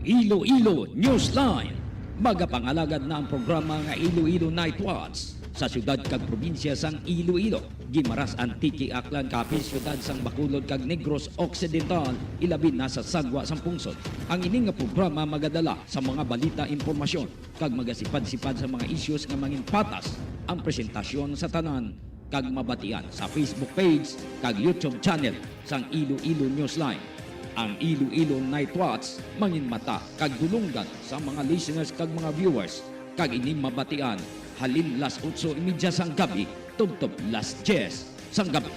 Iloilo Newsline. Magapangalagad na ang programa nga Iloilo Night Watch sa syudad kag probinsya sang Iloilo. Gimaras Antique Aklan kapin syudad sang Bacolod kag Negros Occidental ilabi na sa sagwa sang pungsod. Ang ini nga programa magadala sa mga balita, impormasyon kag magasipad-sipad sa mga issues nga mangin patas ang presentasyon sa tanan kag mabatian sa Facebook page kag YouTube channel sang Iloilo Newsline. Ang Iloilo Night Watch mangin mata kag dulunggan sa mga listeners kag mga viewers kag ini mabatian halin las 8:30 sang gabi tubtob las 10 sang gabi.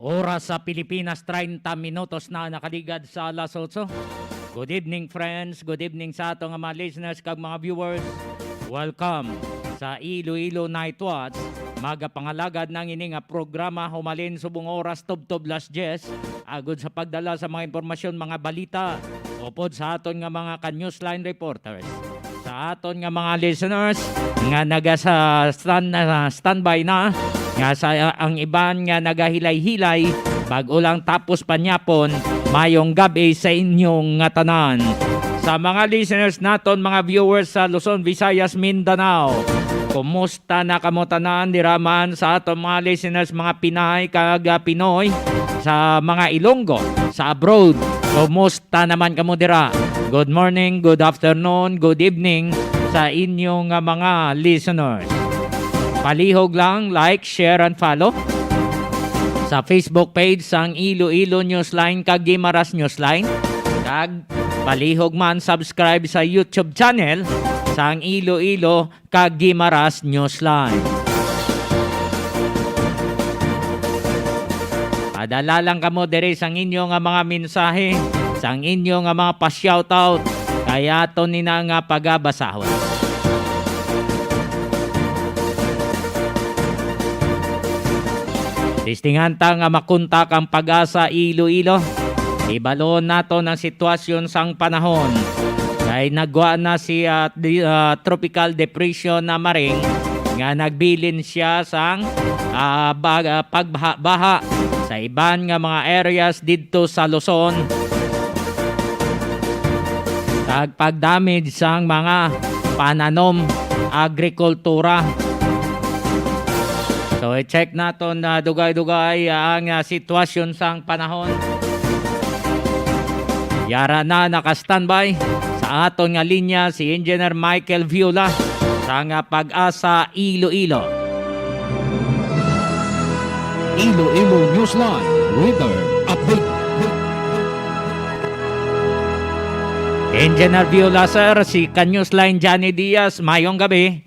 Oras sa Pilipinas, 30 minutos na nakaligad sa alas 8. Good evening friends, good evening sa atong mga listeners kag mga viewers. Welcome sa Iloilo Night Watch. Magapangalagad ng ini nga programa humalin subong oras tubtob las 10. Agod sa pagdala sa mga impormasyon, mga balita upod sa aton nga mga ka-newsline reporters. Sa aton nga mga listeners nga naga sa standby na nga sa ang iban nga nagahilay-hilay bago lang tapos panyapon mayong gabi sa inyong nga tanan. Sa mga listeners naton, mga viewers sa Luzon, Visayas, Mindanao, kumusta na kamo tanan diraman sa aton mga listeners mga Pinay kag Pinoy sa mga Ilonggo sa abroad, kumusta naman kamo dira? Good morning, good afternoon, good evening sa inyong mga listeners. Palihog lang, like, share, and follow sa Facebook page sang Iloilo Newsline kag Gimaras Newsline. Kag palihog man subscribe sa YouTube channel sang Iloilo kag Gimaras Newsline. Padala lang kamo diri sang inyo nga mga mensahe, sang inyo nga mga pa-shoutout, kaya to nina nga pagabasahon. Distingan ta nga makontak ang Pag-asa Iloilo. Ibalon nato ng sitwasyon sang panahon. Kay nagwa na si tropical depression na maring nga nagbilin siya sang pagbaha sa iban nga mga areas didto sa Luzon. Kag pagdamage sang mga pananom, agrikultura. So, i-check natin na dugay-dugay ang sitwasyon sang panahon. Yara na naka-standby sa aton nga linya si Engineer Michael Viola sa nga Pag-asa Iloilo. Iloilo Newsline Weather Update. Engineer Viola, sir, si Ka-Newsline Johnny Diaz, mayong gabi.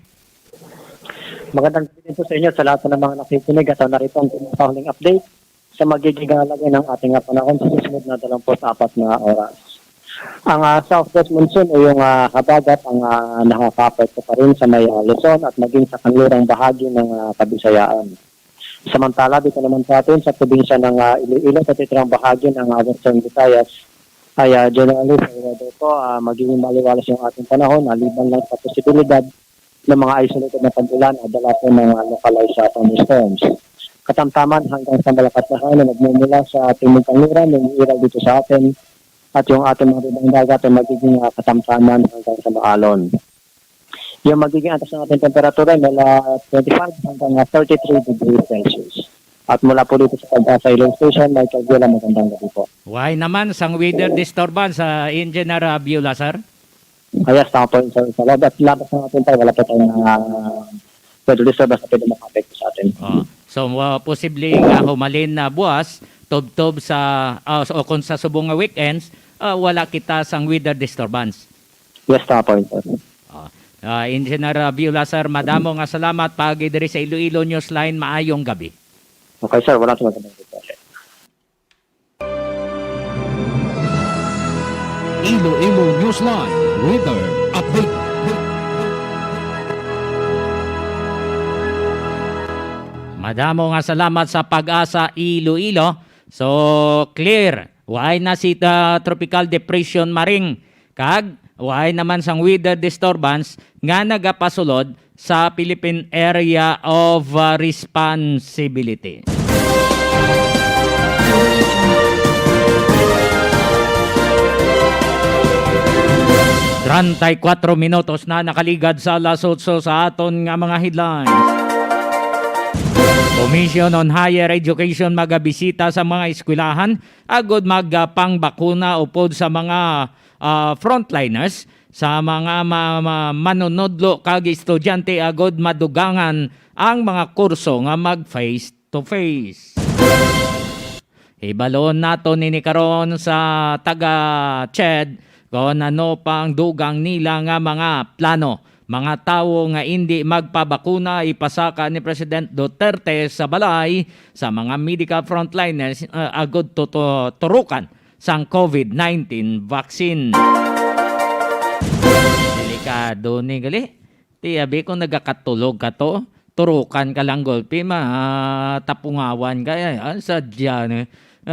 Magandang gabi po sa inyo sa lahat ng mga nakikinig at narito ang pinakahuling update sa magiging halagay ng ating panahon sa susunod na 24 na oras. Ang southwest monsoon o yung habagat ang nakakapekto pa rin sa may Luzon at maging sa kanlurang bahagi ng Kabisayaan. Samantala dito naman sa atin sa probinsya ng Iloilo sa titirang bahagi ng Western Visayas ay generally sa weather po magiging maliwalas yung ating panahon, liban lang sa posibilidad ng mga isolated na pag-ulan at dala po ng localized thunderstorms. Katamtaman hanggang sa malakas na hangin na nagmumula sa timog kanluran, yung ilaw dito sa atin, at yung ating mga ribang dagat ay magiging katamtaman hanggang sa maalon. Yung magiging atas ng ating temperatura ay mula 25 hanggang 33 degrees Celsius. At mula po dito sa Pag-asa Ilong Station, may kagwila magandang gabi po. Why naman sang weather disturbance sa Engineer Viola, sir? Ayos, tama po sa labas. Labas ng ating tayo, wala po tayong pwede disturbance na pwede makapekto sa atin. So, posibleng humalin na buwas, tob-tob sa, o kung sa subong weekends, wala kita sang weather disturbance. Yes, tama po. Engineer Viola, sir, madamo nga salamat pagi diri sa Iloilo Newsline. Maayong gabi. Okay, sir. Wala sa magandang gabi. Iloilo Newsline Weather Update. Madamo nga salamat sa Pag-asa Iloilo. So, clear. Why na si Tropical Depression Maring. Kag, why naman sang weather disturbance nga nagapasulod sa Philippine Area of Responsibility. 34 minutos na nakaligad sa alas 8 sa aton nga mga headlines. Commission on Higher Education magabisita sa mga eskwelahan agod magpangbakuna upod sa mga frontliners sa mga manunodlo kag estudyante agod madugangan ang mga kurso nga mag face to face. Ibalon nato nini karon sa taga CHED kung ano pang dugang nila nga mga plano. Mga tao nga hindi magpabakuna ipasaka ni President Duterte sa balay sa mga medical frontliners agod turukan sang COVID-19 vaccine. Delikado ni gali. Tiyabi kung nagakatulog ka to, turukan ka lang golpi, tapungawan ka. Sadya,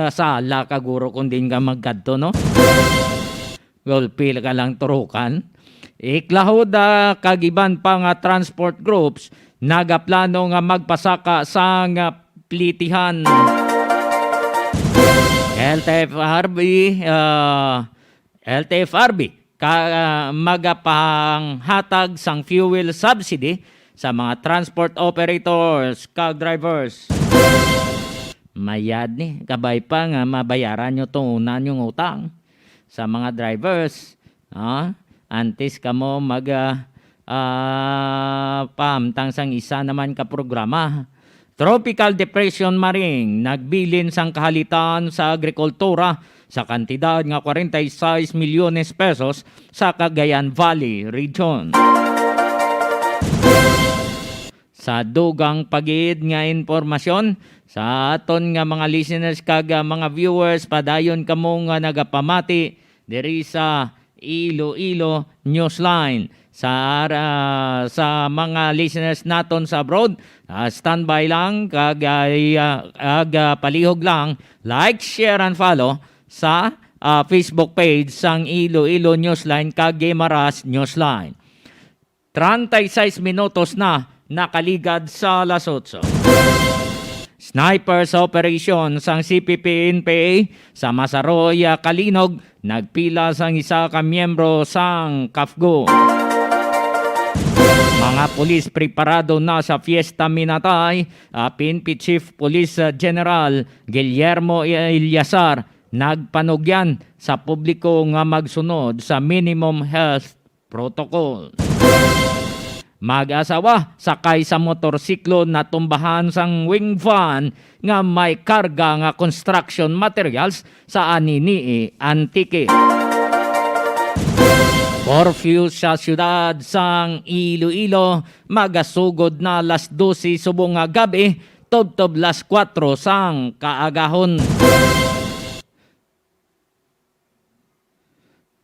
sala ka guro kung din ka magkadto, no? Golpi ka lang turukan. Iklahod kagiban pa nga transport groups nagaplano nga magpasaka sa plitihan. LTFRB magapanghatag sang fuel subsidy sa mga transport operators kag drivers. Mayad ni kabay pa nga mabayaran nyo tunan yung utang sa mga drivers. Antes ka mo pamtang sang isa naman ka programa. Tropical Depression Maring nagbilin sang kahalitan sa agrikultura sa kantidad nga 46 milyones pesos sa Cagayan Valley Region. Sa dugang pagid nga informasyon sa aton nga mga listeners kag mga viewers, padayon kamo nga nagapamati diri sa Iloilo Newsline. Sa mga listeners naton sa abroad, standby lang kag palihog lang, like, share and follow sa Facebook page sang Iloilo Newsline kag Guimaras Newsline. 36 minutos na nakaligad sa alas 8. Snipers operation sang CPP-NPA sa Masaroya, Kalinog, nagpila sang isa ka miyembro sang KAFGO. Mga pulis preparado na sa Fiesta Minatay. PNP Chief Police General Guillermo Ilyasar nagpanugyan sa publiko nga magsunod sa minimum health protocol. Mag-asawa sakay sa motorsiklo na tumbahan sang wing van nga may karga nga construction materials sa Aninii, Antique. Curfew sa siyudad sang Iloilo, magasugod na alas 12 subong nga gabi, tubtob las 4 sang kaagahon.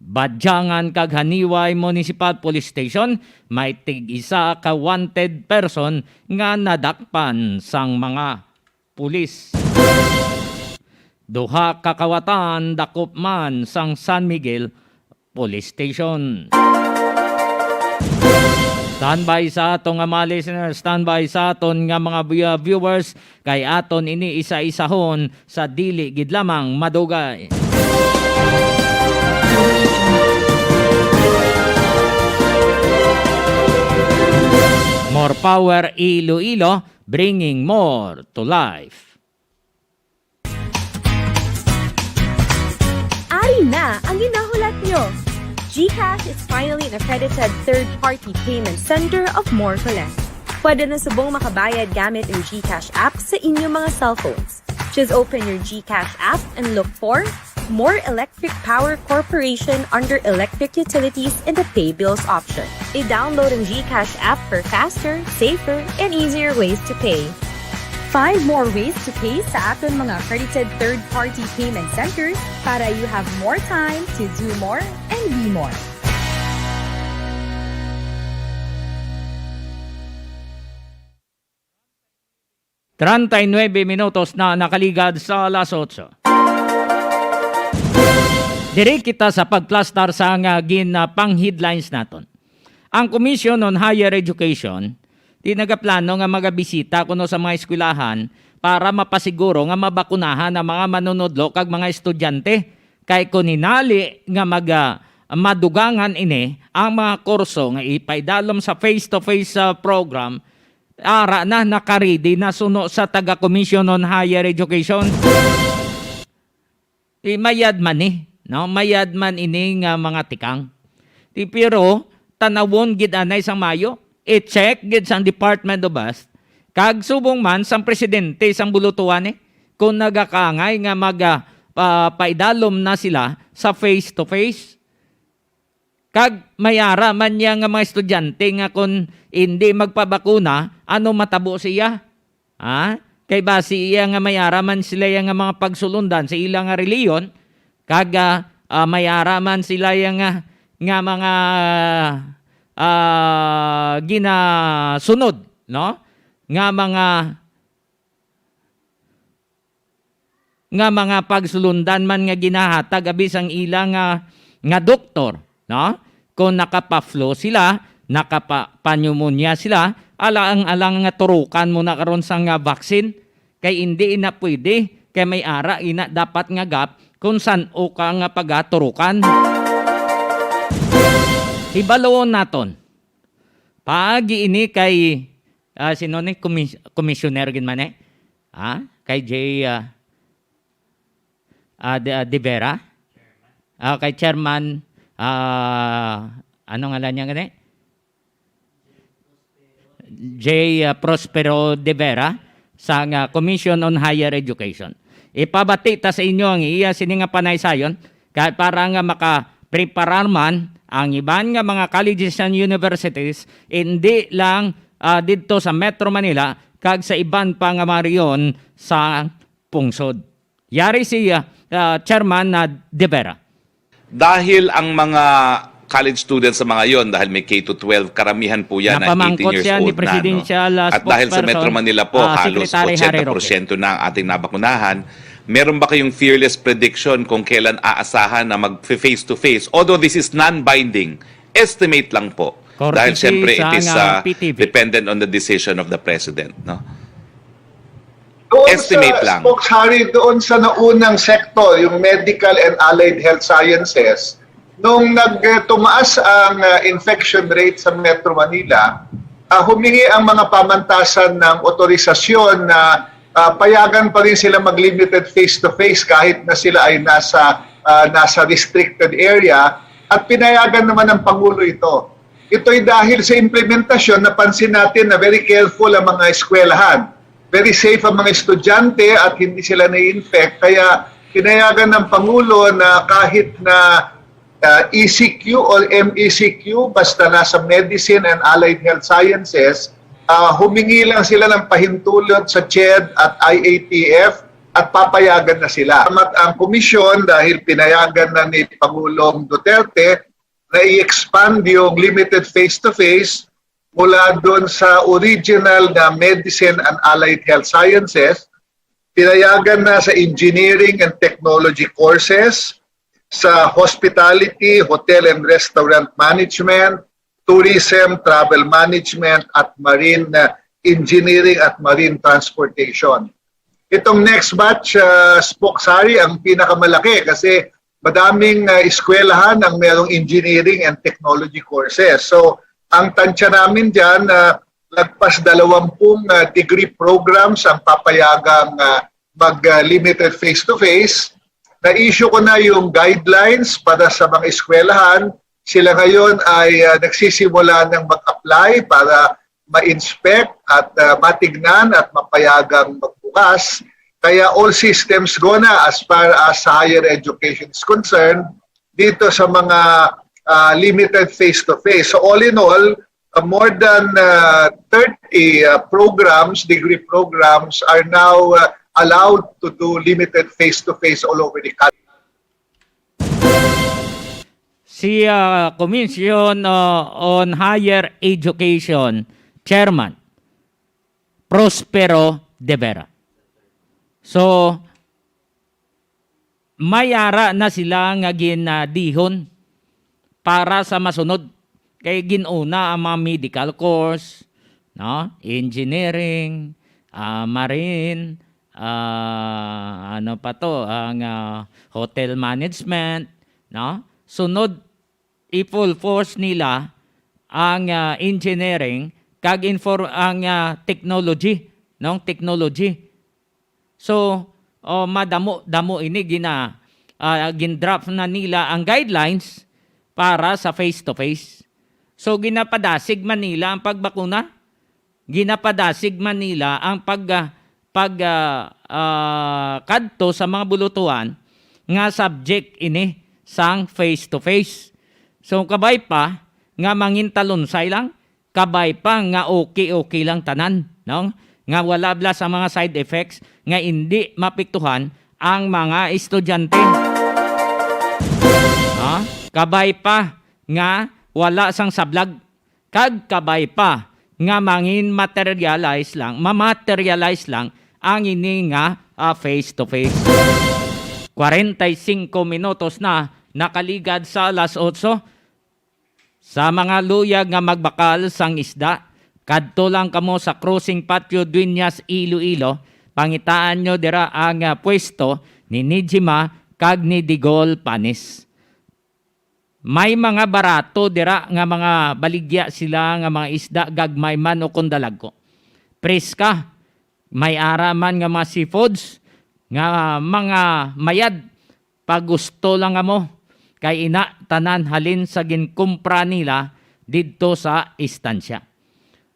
Badyangan kag Haniway Municipal Police Station, may tig-isa ka wanted person nga nadakpan sang mga pulis. Duha kakawatan dakop man sang San Miguel Police Station. Standby sa aton nga mga listeners, standby sa aton nga mga viewers, kay aton ini isa-isahon sa dili gid lamang madugay. More power Iloilo, bringing more to life. Ari na ang ginahulat nyo. GCash is finally an accredited third-party payment center of More to Less. Pwede na subong makabayad gamit ang GCash app sa inyong mga cellphones. Just open your GCash app and look for More Electric Power Corporation under Electric Utilities in the Pay Bills option. I-download ang GCash app for faster, safer, and easier ways to pay. Find more ways to pay sa aton mga accredited third-party payment centers para you have more time to do more and be more. 39 minutos na nakaligad sa alas 8. Diri kita sa pagplastar sa nga pang headlines naton. Ang Commission on Higher Education di nagaplano nga magabisita kuno sa mga eskwelahan para mapasiguro nga mabakunahan ang mga manunudlo kag mga estudyante kay kuninali nga madugangan ini ang mga kurso nga ipaidalom sa face-to-face program ara na nakaredy na suno sa taga Commission on Higher Education. Mayad man no? Mayad man ini nga mga tikang. Pero tanawon gid anay sang Mayo, i-check gid sang Department of Bus, kag subong man sang presidente sang bulutuan kung nagakangay nga paidalom na sila sa face to face. Kag mayara man niya nga mga estudyante nga kung hindi magpabakuna, ano matabo siya? Ha? Kay base iya nga mayara man sila nga mga pagsulundan sa ilang nga reliyon, kag mayara man sila nga mga ginasunod, no? Nga mga pagsulundan man nga ginahatag abis ang ilang nga doktor, no? Kung nakapa-flu sila, nakapa-pneumonia sila, alang nga turukan mo na karon sa nga vaccine, kay hindi ina pwede, kay may ara ina dapat nga gap kung san o ka nga pagaturukan. Ibaloon naton. Paagi ini kay sino ni commissioner gin man kay J De Vera. Kay chairman ano ngalan niya gani? J Prospero De Vera sa Commission on Higher Education. Ipabati ta sa inyo ang iya sini nga panaysayon kay para nga maka-preparar man ang iban nga mga colleges and universities hindi lang dito sa Metro Manila kag sa iban pa nga mariyon sa pungsod. Yari si Chairman De Vera. Dahil ang mga college students sa mga yon, dahil may K-12, karamihan po yan ay 18 years siya ni old na. Presidential No? At dahil sa Metro Manila po, halos Secretary Harry Roque. 80% na ang ating nabakunahan, meron ba kayong fearless prediction kung kailan aasahan na mag-face-to-face? Although this is non-binding, estimate lang po. Dahil siyempre it is dependent on the decision of the President. No? Doon Estimate sa, lang. Spokes Harry, doon sa naunang sektor, yung medical and allied health sciences, nung nagtumaas ang infection rate sa Metro Manila, humingi ang mga pamantasan ng otorisasyon na payagan pa rin sila mag-limited face-to-face kahit na sila ay nasa restricted area, at pinayagan naman ng Pangulo ito. Ito'y dahil sa implementasyon, napansin natin na very careful ang mga eskwelahan. Very safe ang mga estudyante at hindi sila na-infect. Kaya pinayagan ng Pangulo na kahit na ECQ or MECQ, basta nasa medicine and allied health sciences, humingi lang sila ng pahintulot sa CHED at IATF at papayagan na sila. At ang komisyon, dahil pinayagan na ni Pangulong Duterte na i-expand yung limited face-to-face mula doon sa original na medicine and allied health sciences, pinayagan na sa engineering and technology courses, sa hospitality, hotel and restaurant management, tourism, travel management, at marine engineering at marine transportation. Itong next batch, Spokes Harry, ang pinakamalaki kasi madaming eskwelahan ang merong engineering and technology courses. So, ang tansya namin dyan, lagpas 20 degree programs ang papayagang mag-limited face-to-face. Na-issue ko na yung guidelines para sa mga eskwelahan. Sila ngayon ay nagsisimula ng mag-apply para ma-inspect at matignan at mapayagang magbukas. Kaya all systems go na as far as higher education is concerned dito sa mga limited face-to-face. So all in all, more than 30 programs, degree programs are now allowed to do limited face-to-face all over the country. Si Commission on Higher Education Chairman Prospero de vera. So, mayara na sila nga ginadihon para sa masunod. Kay ginuna ang mga medical course, no? Engineering, marine, ano pa to, ang hotel management, no? Sunod, i-full force nila ang engineering kag ang technology, no? Technology. So, madamo ini gindraft na nila ang guidelines para sa face-to-face. So, ginapadasig man nila ang pagbakuna. Ginapadasig man nila ang kadto sa mga bulutuan nga subject ini sang face-to-face. So, kabay pa nga mangintalunsay lang, kabay pa nga okay lang tanan, no? Nga wala bla sa mga side effects nga hindi mapiktuhan ang mga estudyante. Kabay pa nga wala sang sablag, kag kabay pa nga mamaterialize lang ang ini nga face-to-face. 45 minutos na nakaligad sa alas 8 sa mga luyag nga magbakal sang isda. Kadto lang kamo sa Crossing Patio Dueñas, Iloilo. Pangitaan nyo dira ang pwesto ni Nijima kag ni Digol Panis. May mga barato dira nga mga baligya sila nga mga isda gagmay man o kundalagko. Preska, may araman nga mga seafoods, nga mga mayad, pag gusto lang mo, kay ina tanan halin sa ginkumpra nila didto sa istansya.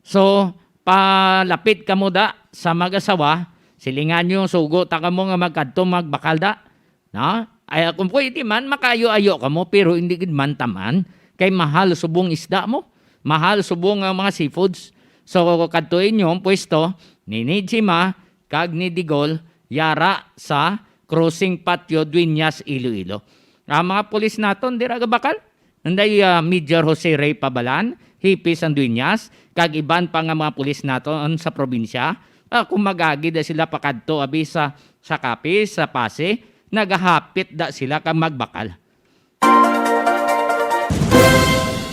So, palapit ka mo da sa mag-asawa, silingan nyo, sugo ta ka mo nga magkadto magbakal da. No? Ay kung pwede man, makayo-ayo ka mo, pero hindi man taman, kay mahal subong isda mo, mahal subong mga seafoods. So, kadtuin nyo ang pwesto ni Nijima, kag ni Digol, yara sa Crossing Patio Dueñas, Iloilo. Ang mga pulis naton, dira gabakal. Nanday Major Jose Ray Pabalan, Hipis ang Dueñas, kag iban pa nga mga pulis naton sa probinsya. Kung magagi da sila pakadto, abi sa Capiz, sa Pasig, nagahapit da sila kang magbakal.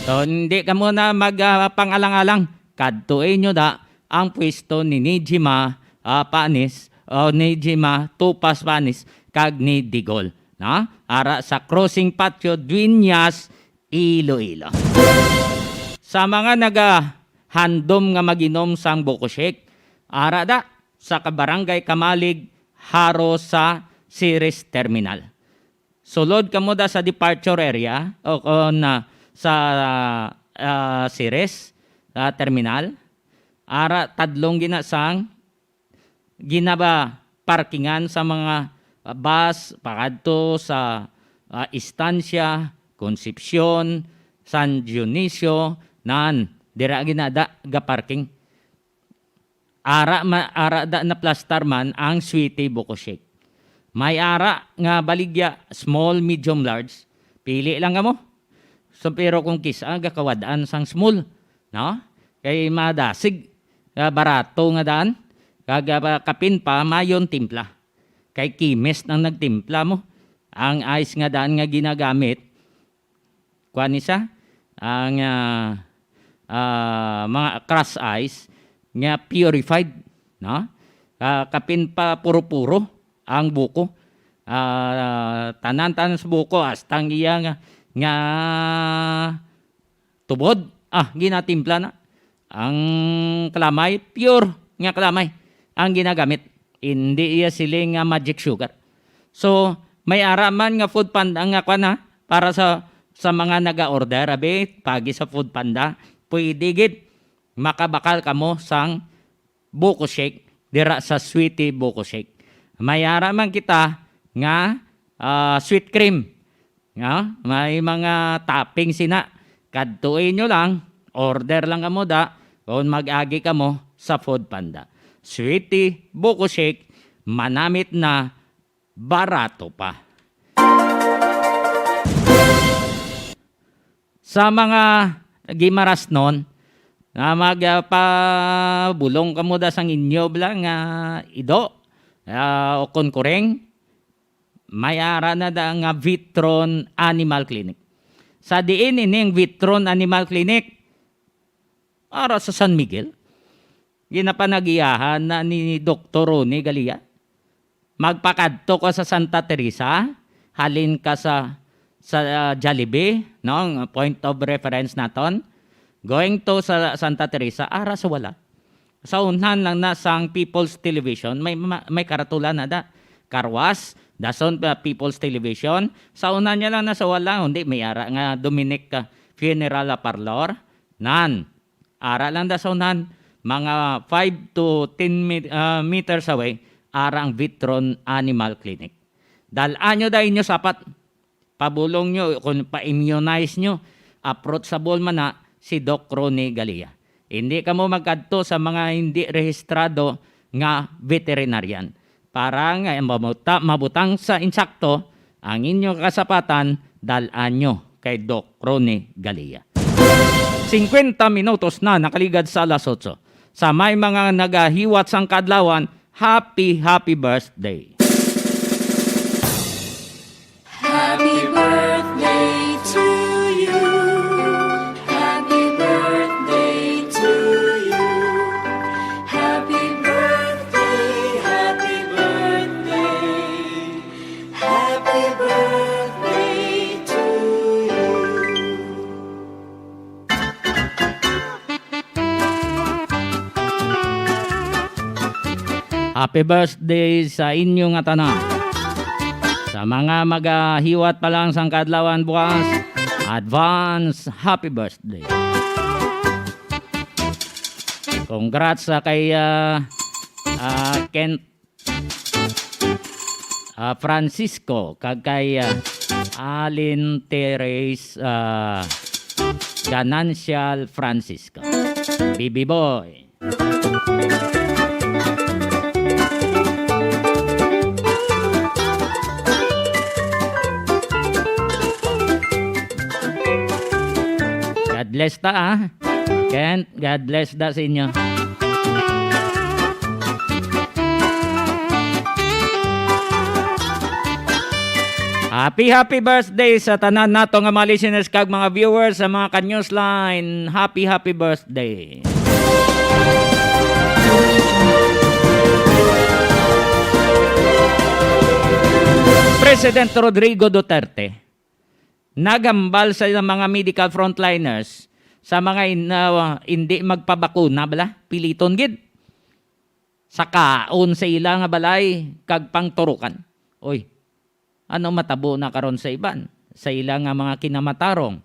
So, hindi ka muna magpangalang-alang. Kadtuin nyo da ang pwesto ni Nijima Panis, o Nijima Tupas Panis, kag ni Digol. Na? Ara sa Crossing Patio Dueñas, Iloilo. Sa mga nagahandom nga maginom sang buko shake, ara da sa Kabarangay Kamalig, haro sa Ceres Terminal. Sulod ka mo da sa departure area o sa Ceres Terminal. Ara tadlong ginasang parkingan sa mga bus pakadto sa Estancia, Concepcion, San Dionisio, nan dira ginada ga parking. Ara da na plastar man ang Sweetie Buko Shake. May ara nga baligya, small, medium, large. Pili lang mo. So, pero kung kisa, gakawadaan sang small. No? Kay madasig, barato nga daan. Kapin pa, mayon timpla. Kay kimes nang nagtimpla mo. Ang ice nga daan nga ginagamit, kuan isa, ang mga crush ice, nga purified. No? Kapin pa puro-puro ang buko. Tanan-tanan sa buko, astang iya nga tubod. Ginatimpla na. Ang kalamay, pure nga kalamay ang ginagamit. Hindi iya siling magic sugar. So, may araman nga food panda nga kana para sa mga naga-order, abe, pagi sa food panda, pwede gid makabakal kamo sang buko shake dira sa Sweetie Buko Shake. May araman kita nga sweet cream. Nga, may mga topping sina. Kadtuin nyo lang, order lang kamo da, kung mag-agi kamo sa food panda. Sweetie Buko Shake, manamit na, barato pa. Sa mga gimaras nun, nga magpabulong ka mo da sang inyo blang ido o konkureng mayara na da nga Vitron Animal Clinic. Sa diin ining Vitron Animal Clinic ara sa San Miguel. Ginapanagiyahan na ni Dr. Ronnie Galia. Magpakadto ka sa Santa Teresa, halin ka sa Jollibee, no? Ang point of reference naton. Going to sa Santa Teresa, ara sa wala. Sa unhan lang na sang People's Television, may karatulan na da. Karwas, dason People's Television. Sa unan niya lang na sa wala, hindi may ara nga Dominic Funeral Parlor. Nan, ara lang da sa unan, mga 5 to 10 meters away, ara ang Vitron Animal Clinic. Dalaan nyo dahil nyo sapat, pabulong nyo, kung pa-immunize nyo, approachable man na si Doc Ronnie Galia. Hindi ka mo magkadto sa mga hindi rehistrado nga veterinarian. Para nga mabutang sa insakto, ang inyong kasapatan, dalaan nyo kay Doc Ronnie Galia. 50 minutos na nakaligad sa alas 8. Sa may mga nagahiwat sang kadlawan, happy birthday. Happy birthday to you. Happy birthday to you. Happy birthday, happy birthday. Happy birthday to you. Happy birthday sa inyong tanan. Sa mga magahiwat pa lang sang kadlawan bukas, advance happy birthday. Congrats sa kay Kent Francisco kag kay Alin Teres Ganancial Francisco. Bibi boy. God bless ta Kent, God bless da sa inyo. Happy birthday sa tanan nato nga mga listeners kag mga viewers sa mga ka-newsline. Happy birthday. President Rodrigo Duterte nagambal sa mga medical frontliners sa mga hindi magpabakuna bala, piliton gid. Sa kaon sa ila nga balay kag pangturukan. Oy, ano matabo na karon sa iban? Sa ila nga mga kinamatarong.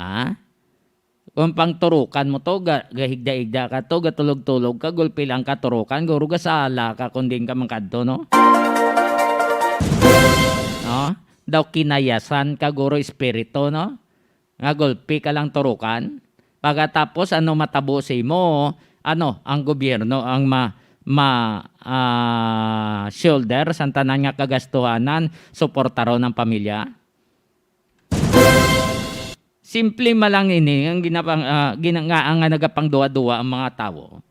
Ha? Kung pangturukan mo to, gahigda-igda ka to, gatulog-tulog ka, gulpi lang ka turukan, guro ka sala ka kung din ka mangkadto, no? No? Daw kinayasan ka guro espiritu, no? Nga gulpi ka lang turukan. Pagkatapos ano matabo sa imo, ano ang gobyerno ang shoulder sa tanan nga kagastuhanan, suportaro ng pamilya. Simple malang ini ang ginangaan nga nagapangduwa-duwa ang mga tao.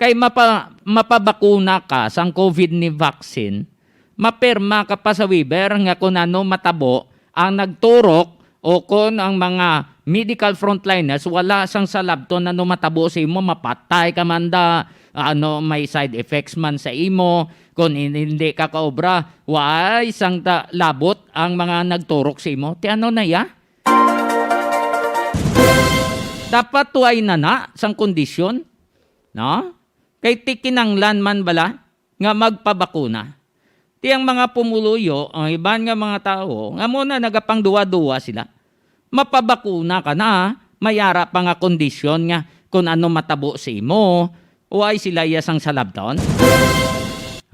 Kay mapabakuna ka sang COVID ni vaccine, mapirma ka pa sa Weber nga kung ano matabo ang nagturok o kung ang mga medical frontliners wala sang salabton na matabo sa imo, mapatay ka manda, may side effects man sa imo, kung hindi ka kaobra, why sang labot ang mga nagturok sa imo. Ti ano na ya? Dapat tuay na sang kondisyon, no? Kay tikinanglan man bala nga magpabakuna. Ti ang mga pumuluyo, ang iban nga mga tao, nga muna nagapangduwa-duwa sila. Mapabakuna ka na, mayara pa nga kondisyon nga kung ano matabo sa imo, o ay sila yasang salabton.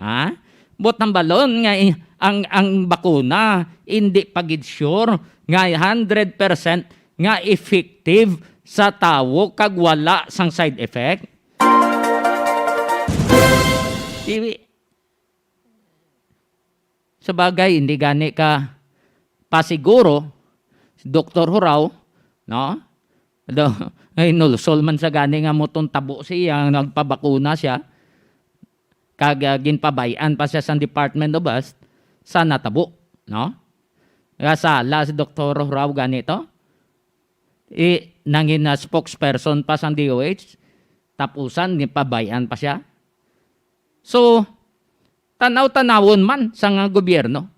Ha? Bot ng balon nga ang bakuna, hindi pagid sure nga 100% nga effective sa tao kag wala sang side effect. Sa bagay, hindi gani ka pasiguro, Dr. Huraw, no? Ay, nulusol man sa gani nga mo tong tabo siya, nagpabakuna siya, ginpabayan pa siya sa Department of Health, sa natabo, no? Sala si Dr. Raw ganito, nangin na spokesperson pa sa DOH, tapusan, pabayan pa siya. So, tanaw-tanawon man sa nga gobyerno,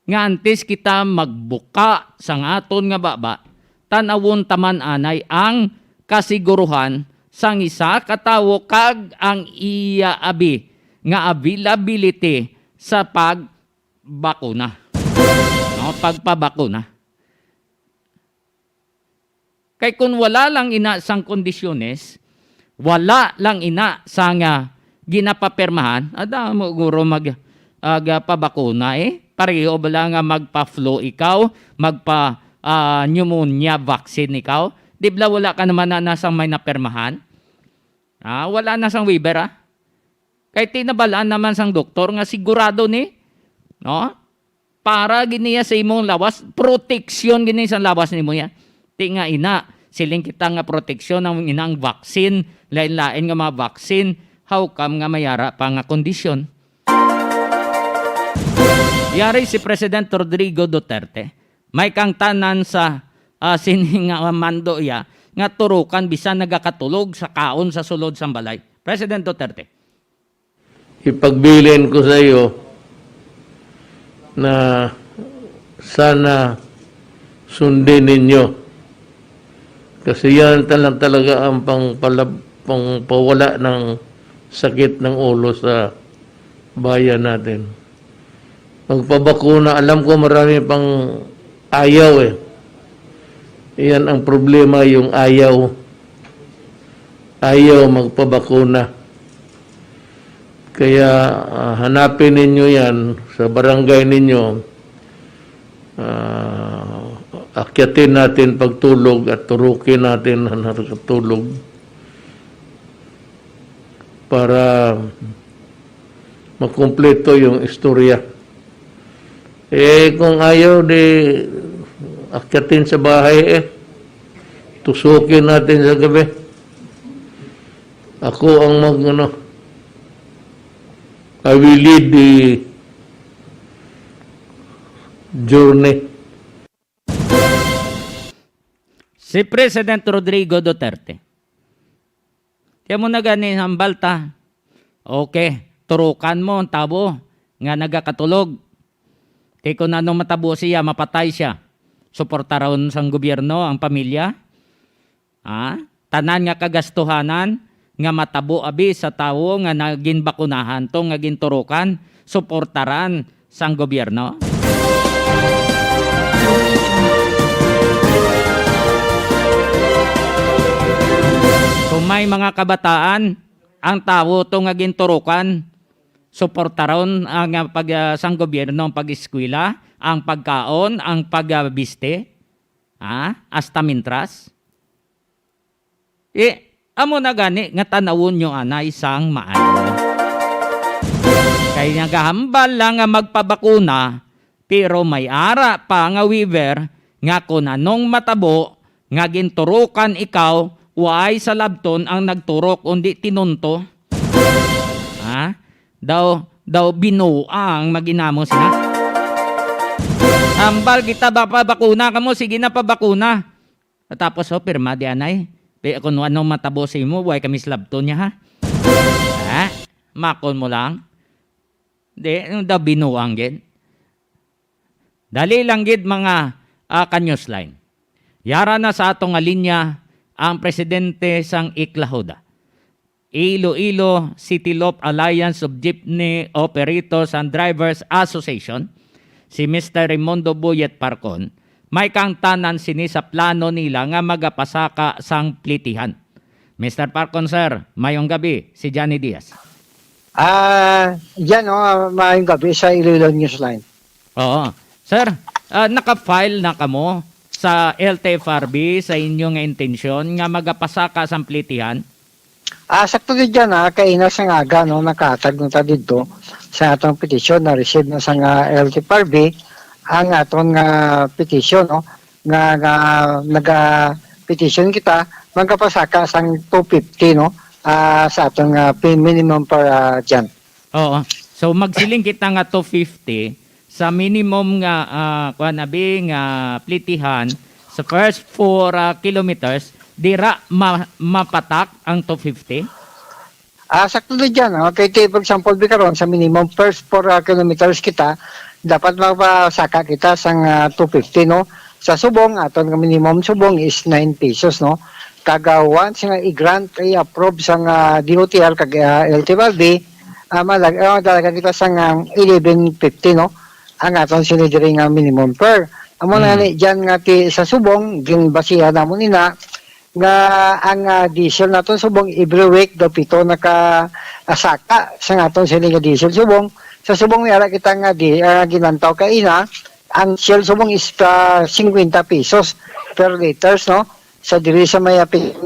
nga antes kita magbuka sa nga aton nga baba, tanawon taman anay ang kasiguruhan sang isa katawo kag ang iya abi nga availability sa pagbakuna. No, pagpabakuna. Kay kung wala lang ina sang kondisyones, wala lang ina sang ginapapirmahan, ada mo guro pabakuna pareho ba lang nga magpa-flu ikaw, pneumonia vaccine ikaw, di ba wala ka naman na nasang may napirmahan? Wala na sang waiver Kay tinabalaan naman sang doktor nga sigurado ni, no? Para giniya sa imong lawas, proteksyon gini sa lawas nimo ya. Ti nga ina, siling kita nga proteksyon ng inang vaccine, lain-lain nga mga vaccine, how come nga mayara pa nga kondisyon? Yari si President Rodrigo Duterte, may kang tanan sa sining mando ya, nga turukan bisan nagakatulog sa kaon sa sulod sang balay. President Duterte. Ipagbilin ko sa iyo na sana sundin ninyo. Kasi yan talaga ang pangpawala ng sakit ng ulo sa bayan natin. Magpabakuna, alam ko marami pang ayaw Iyan ang problema, yung ayaw. Ayaw magpabakuna. Kaya hanapin ninyo yan sa barangay ninyo. Akyatin natin pagtulog at turukin natin ang nakatulog para makumpleto yung istorya. Kung ayaw, akyatin sa bahay tusukin natin sa gabi. Ako ang I will lead the journey. Si President Rodrigo Duterte. Kaya mo na ganin ang balta. Okay, turukan mo ang tabo nga nagakatulog. Kaya kung anong matabo siya, mapatay siya. Suporta raon sang gobyerno ang pamilya. Tanan nga kagastuhanan nga matabo abi sa tawo nga naging bakunahan to nga ginturukan, suportaran sang gobyerno. Kung may mga kabataan, ang tawo to nga ginturukan, suportaron ang sang gobyerno ang pag-eskwela, ang pagkaon, ang pagbiste, hasta mintras. Amo na gani nga tanawon yung anay sang maano. Kaya nagahambal lang nga magpabakuna, pero may ara pa nga waiver nga kung anong matabo nga ginturukan ikaw, way sa labton ang nagturok undi tinunto. Daw binuang maginamo sila. Hambal kita ba pabakuna kamo, sige na pabakuna. Tapos pirma di anay. Kung anong matabo sa imo, way kami slabto niya makon mo lang. Da binuang gid. Dali lang gid mga kanyosline. Yara na sa atong linya ang presidente sang Iklahuda. Iloilo City Loop Alliance of Jeepney Operators and Drivers Association, si Mr. Raimundo Buyet Parcon, may kang tanan sini sa plano nila nga magapasaka sang plitihan. Mr. Parcon, sir, mayong gabi, si Johnny Diaz. Mayong gabi sa Iloilo Newsline. Oo. Sir, naka-file na kamo sa LTFRB sa inyong intensyon nga magapasaka sang plitihan? Sakto din dyan, kaina sa aga, nakatag nung dito sa atong petisyon na receive na sa LTFRB ang atong petisyon, nga petition kita magkapasaka sang 250 no sa atong minimum per dyan. Oo. So magsiling kita nga 250 sa minimum nga kuanabi nga plitihan sa first 4 kilometers dira mapatak ang 250. Sakto na dyan. Okay, for example, karon sa minimum first 4 kilometers kita, dapat mapasaka kita sa 250, no? Sa subong, aton nga minimum subong is 9 pesos, no? Kaga once nga i-grant, i-approve sa DOTR, kag LTFRB, talaga kita sa 1150, no? Ang aton sinidiri nga minimum per. Amo na ni dyan nga sa subong, ginbasihan na mo nina, nga ang diesel naton subong every week do pito naka-asaka sa aton sila nga diesel subong sa subong yara kita nga ginantaw kaina ang shell subong is 50 pesos per liters no sa diri sa may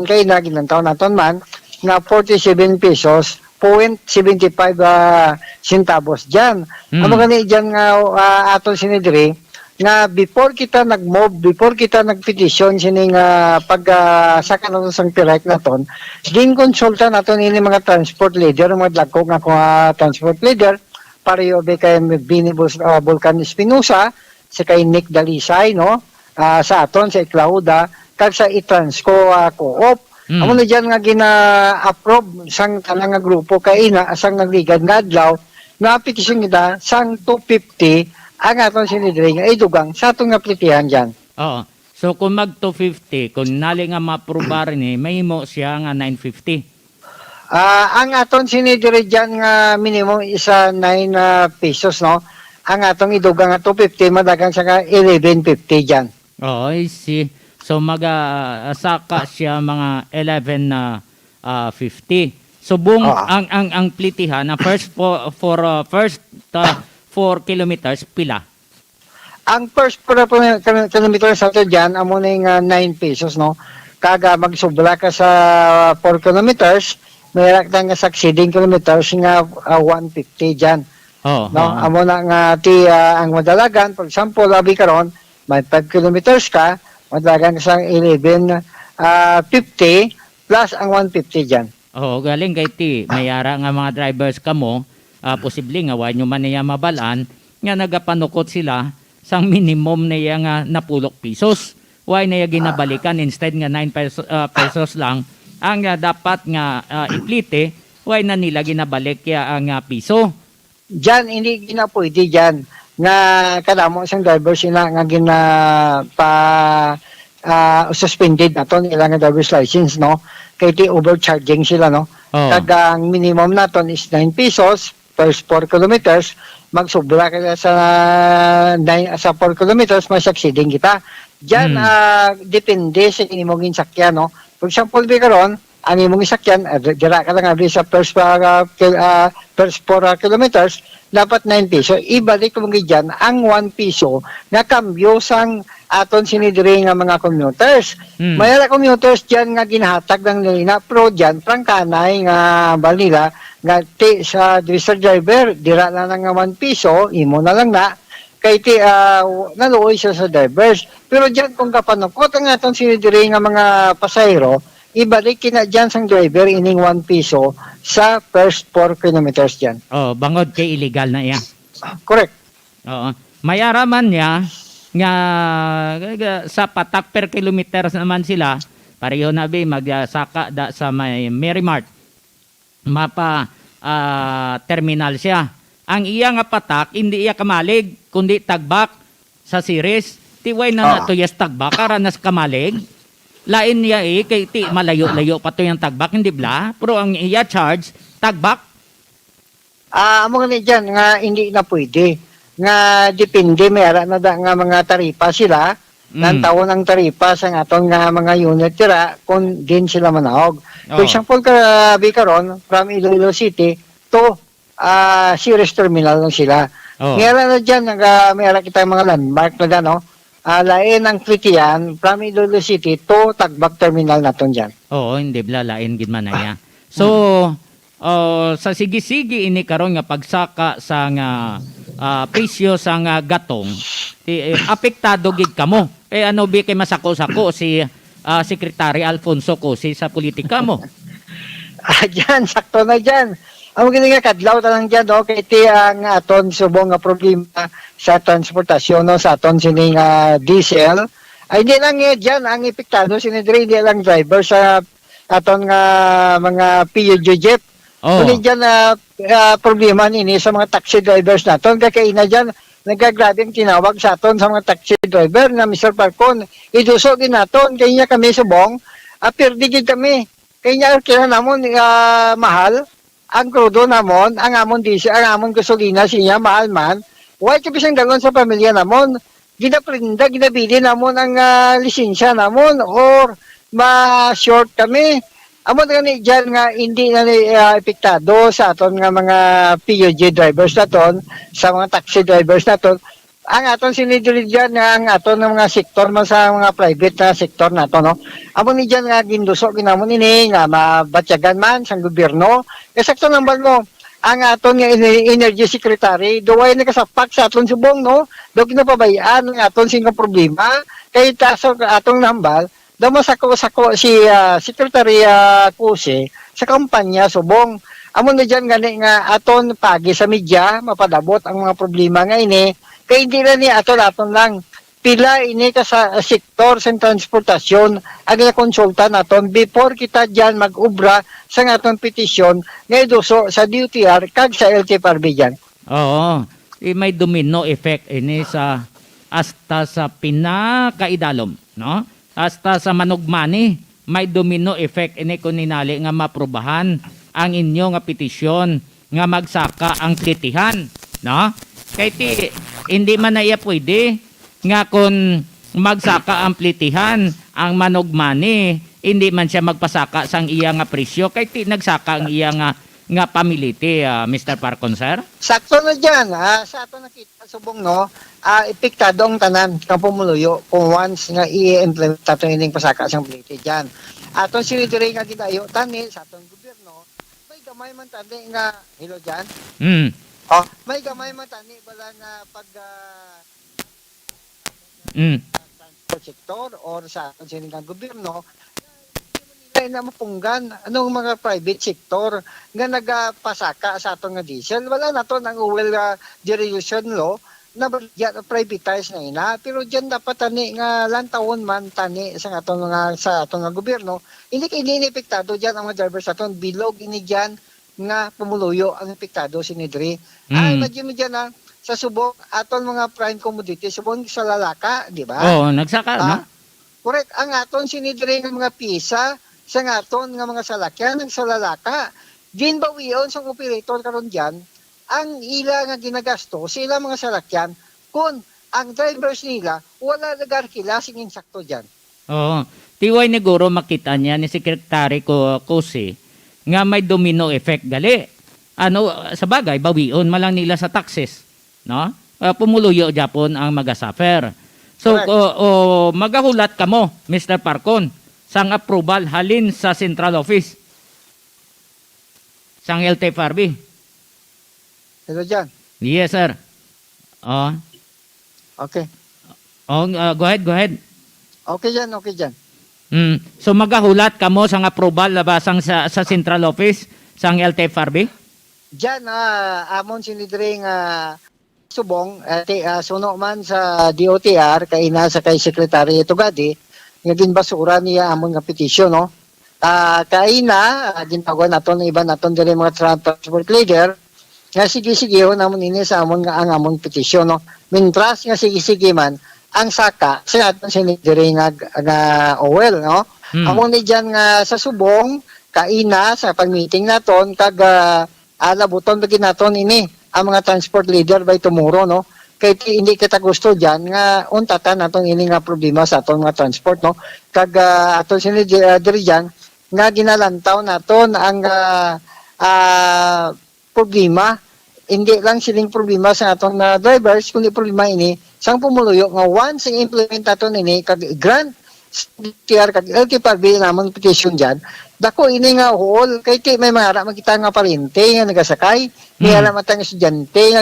kaina ginantaw naton man nga 47 pesos 0.75 centavos dyan. Amo gani dyan nga aton sinidiri nga before kita nag-move, before kita nag-petition sining pag-saka natin sang direct naton, din konsulta naton ini mga transport leader, mga dagko nga transport leader, pareho ba kay Bini Vulcan Espinosa, si kay Nick Dalisay, no? Sa aton, sa Clauda, kag sa iTransco Co-op. Amo na dyan nga gina-approve sang tanang nga grupo kay ina, asang nagligad nga adlaw, nga petition kita sang 250 ang atong sinidiri nga idugang sa atong aplitihan dyan. Oo. So kung mag 250, kung nali nga ma-approve ni, mahimo siya nga 950. Ang atong sinidiri dyan nga minimum isa 9 pesos, no? Ang atong idugang nga 250, madagang siya nga 1150 dyan. Oo, I see. So saka siya mga 1150. So buong ang plitihan na first first 4 kilometers pila. Ang first 4 kilometers sa ito dyan, amo na yung 9 pesos, no? Kaga magsubla ka sa 4 kilometers, mayroon ka nga succeeding kilometers nga 150 dyan. No? Amo na nga ang madalagan, for example, labi karon may 5 kilometers ka, madalagan ka sa 1150 plus ang 150 dyan. Galing kay ti, mayara nga mga drivers kamo, posible nga wa nyo man niya mabalaan nga nagapanukot sila sang minimum niya nga napulok pesos. Why niya ginabalikan instead nga 9 pesos lang ang dapat nga iplite, why na nila ginabalik ang piso. Diyan hindi ginapwede diyan nga kadamo sang driver sila nga suspended naton ilang driver's license, no? Kay ti overcharging sila, no? Kag ang minimum naton is 9 pesos first 4 kilometers, magsubra ka sa 4 kilometers, may succeeding kita. Diyan, depende sa imong insakyan, no? For example, di karon ang imong insakyan, dira ka lang sa first 4 kilometers, dapat 9 peso. Ibalik mo diyan ang 1 peso na kambyo sang aton sinidiri nga mga commuters. Mayroon commuters diyan nga ginahatag ng nilina, pero diyan, prangkanay nga balila, nga sa driver, dira na lang nga 1 piso, imo na lang na, kay naluoy siya sa drivers. Pero diyan kung kapanukot ang atong sinidiri nga mga pasahero, ibalik kina diyan sang driver ining 1 piso sa first 4 kilometers diyan. Bangod kay illegal na iya. Correct. Oo. Mayaraman niya nga sa patak per kilometers naman sila, pareho na magsaka da sa may Merrimart. Terminal siya. Ang iya nga patak, hindi iya kamalig, kundi tagbak sa series. Tiway na nato yes tagbak, karanas kamalig. Lain niya kay ti malayo-layo pa to yung tagbak, hindi bla? Pero ang iya charge, tagbak. Amo nga diyan nga hindi na pwede. Nga depende, mayroon na nga mga taripa sila, ng taon ang taripa sa atong nga mga unit tira kung din sila manahog. For example, karon from Iloilo City to Series Terminal lang sila. Mayroon na dyan, mayroon kita mga landmark na dyan, no? Lain ang klitiyan from Iloilo City to Tagbak Terminal naton dyan. Hindi bla, lain gid man na ya. So, sa sige-sige ini karon nga pagsaka sa nga presyo sa nga gatong, apektado gid kamo. Ano kay masako-sako si Secretary Alfonso Cosi sa politika mo. Dyan, sakto na dyan. Ang nga kadlaw ta lang dyan, no? Kaya iti ang aton subong nga problema sa transportasyon, no? Sa aton sining diesel. Ay hindi lang dyan, ang epektado sinidri, hindi lang driver sa aton nga mga PUJ jeep. Oh. Kundi dyan problema nini sa mga taxi drivers naton. Kakaina dyan, nagagrabing tinawag sa aton sa mga taxi driver na Mr. Parcon. Iduso din naton, kaya kami subong, perdigid kami. Kaya kaya namon mahal ang krudo namon, ang amon diesel, ang amon gasolina siya mahal man. Why ka bisang dalon sa pamilya namon? Ginaprinda, ginabili namon ang lisensya namon or ma-short kami. Amon gani diyan nga hindi na epektado sa aton nga mga PUJ drivers naton, sa mga taxi drivers naton. Ang aton sinidiri dyan nga ang aton ng mga sektor man sa mga private na sektor nato, no? Amo ni dyan nga ginduso ginamon ini nga mabatyagan man sa gobyerno. Eksakto nambal mo ang aton nga energy secretary duway nakasapak sa aton subong, no? Do ginapabayaan ang aton sing problema kay taso atong nambal daw masako-sako si Secretary Kuse sa kampanya subong. Amo na dyan gani nga aton pagi sa media mapadabot ang mga problema nga ini. Kaya hindi na ni aton lang. Pila ini ka sa sektor sa transportasyon ang konsulta naton before kita dyan mag-ubra sa aton petisyon nga iduso sa DOTR kag sa LTFRB dyan. Oo. May domino effect ini sa hasta sa pinakaidalom, no? Hasta sa manugmani, may domino effect ini kung ninali nga maprobahan ang inyo nga petisyon nga magsaka ang titihan, no? Kaya hindi man na iya pwede nga kung magsaka ang plitihan ang manugmani, hindi man siya magpasaka sang iya nga presyo. Kaya nagsaka ang iya nga pamiliti, Mr. Parcon, sir? Sakto na dyan, sa ato nakita subong, no? Epektado ang tanan ng pumuluyo kung once nga i-implement ato ining pasaka sang pliti dyan. Aton sinidiri nga gidayo tani sa aton gobyerno, may gamay man tani nga hilo dyan. May gamay man tani bala nga pag transport sector or sa aton sining gobyerno, hindi na mapunggan anong mga private sector nga nagapasaka sa aton nga diesel. Wala na to ang oil derivation law na privatize na ina, pero diyan dapat tani nga lantawon man tani sa aton nga gobyerno. Hindi epektado diyan ang mga drivers aton, bilog ini diyan nga pumuluyo ang epektado sinidri. Imagine mo diyan sa subok aton mga prime commodities subong sa lalaka, di ba? Oo, nagsaka, no? Correct. Ang aton sinidri nga mga pisa sa aton nga mga salakyan ng sa lalaka, ginbawion sa operator karon diyan ang ila nga ginagasto sila mga salakyan kung ang drivers nila wala nagarkila sing insakto diyan. Oo. Tiway neguro makita niya ni Secretary Kuse nga may domino effect gali. Sa bagay bawion malang nila sa taxes, no? Pumuluyo Japon ang magasuffer. So magahulat kamo, Mr. Parcon, sang approval halin sa central office sang LTFRB. Hello dyan. Yes, sir. Okay. Go ahead. Okay dyan. So magahulat kamo sang approval labasang sa central office sang LTFRB? Diyan amon sinidring subong suno man sa DOTR kay sa kay Secretary Tugadi nga ginbasura niya amon nga petisyon, no. Gintagon naton iba naton diri mga transport leader nga sige namon ini sa amon nga ang amon petisyon, no. Mintras nga sige man ang saka sa aton sinidiri nga oil, no. Amon ni diyan nga sa subong kaina sa pag-meeting naton kag alabuton bagi naton ini ang mga transport leader by tomorrow, no. Kay hindi kita gusto diyan nga untatan naton ini nga problema sa aton mga transport, no. Kag aton sinidiri diyan nga ginalantaw naton ang problema, hindi lang siling problema sa atong drivers, kundi problema ini sang pumuluyo nga once ang implement naton ini kag grant TR kag LTFRB namon petition diyan, dako ini nga hol kay may mga ara makita nga parente nga nagasakay, may alam matang estudyante nga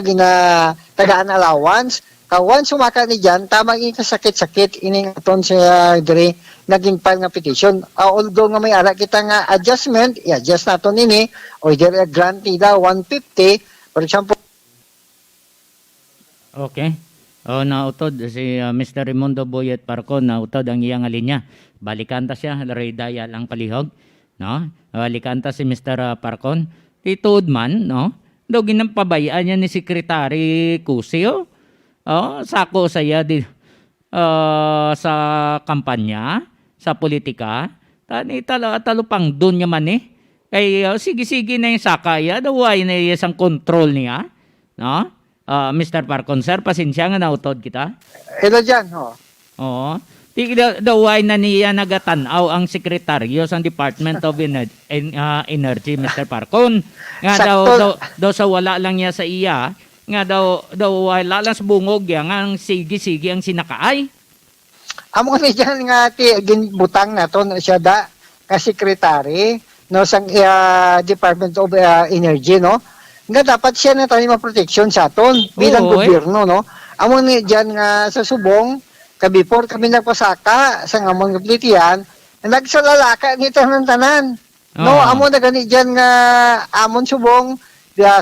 tagaan allowance, Kawan sumaka ni dyan, tamang ini kasakit-sakit ining aton sa dire naging file nga petition. Although nga may ara kita nga adjustment, i-adjust naton ini o dire grant nila 150 for example. Okay. O nautod si Mr. Raimundo Boyet Parcon, nautod ang iyang linya. Balikan ta siya, Ray Dayal ang palihog, no? Balikan ta si Mr. Parcon. Tituod man, no? Daw ginampabayaan niya ni Secretary Cusio. Oh, sako saya di sa kampanya, sa politika. Tani talupang doon niya man eh. Kay sige-sige na yung sakaya, daw ay na isang control niya, no? Mr. Parcon, sir, pasensya nga nautod kita. Hello dyan, ho. Oo. Daw ay na niya nagatanaw ang sekretaryo sa Department of Energy, Mr. Parcon. Nga daw sa wala lang niya sa iya, nga daw wala lang sa bungog yan, ang sige-sige ang sinakaay. Amo ni dyan nga ginbutang naton siya da ka sekretary no sang Department of Energy, no? Nga dapat siya na tayo ma-protection sa aton bilang gobyerno, no? Amo ni dyan nga sa subong, before kami nagpasaka sa among kaplitian, nagsalalaka ni tanan-tanan. No, amo na gani dyan nga amon subong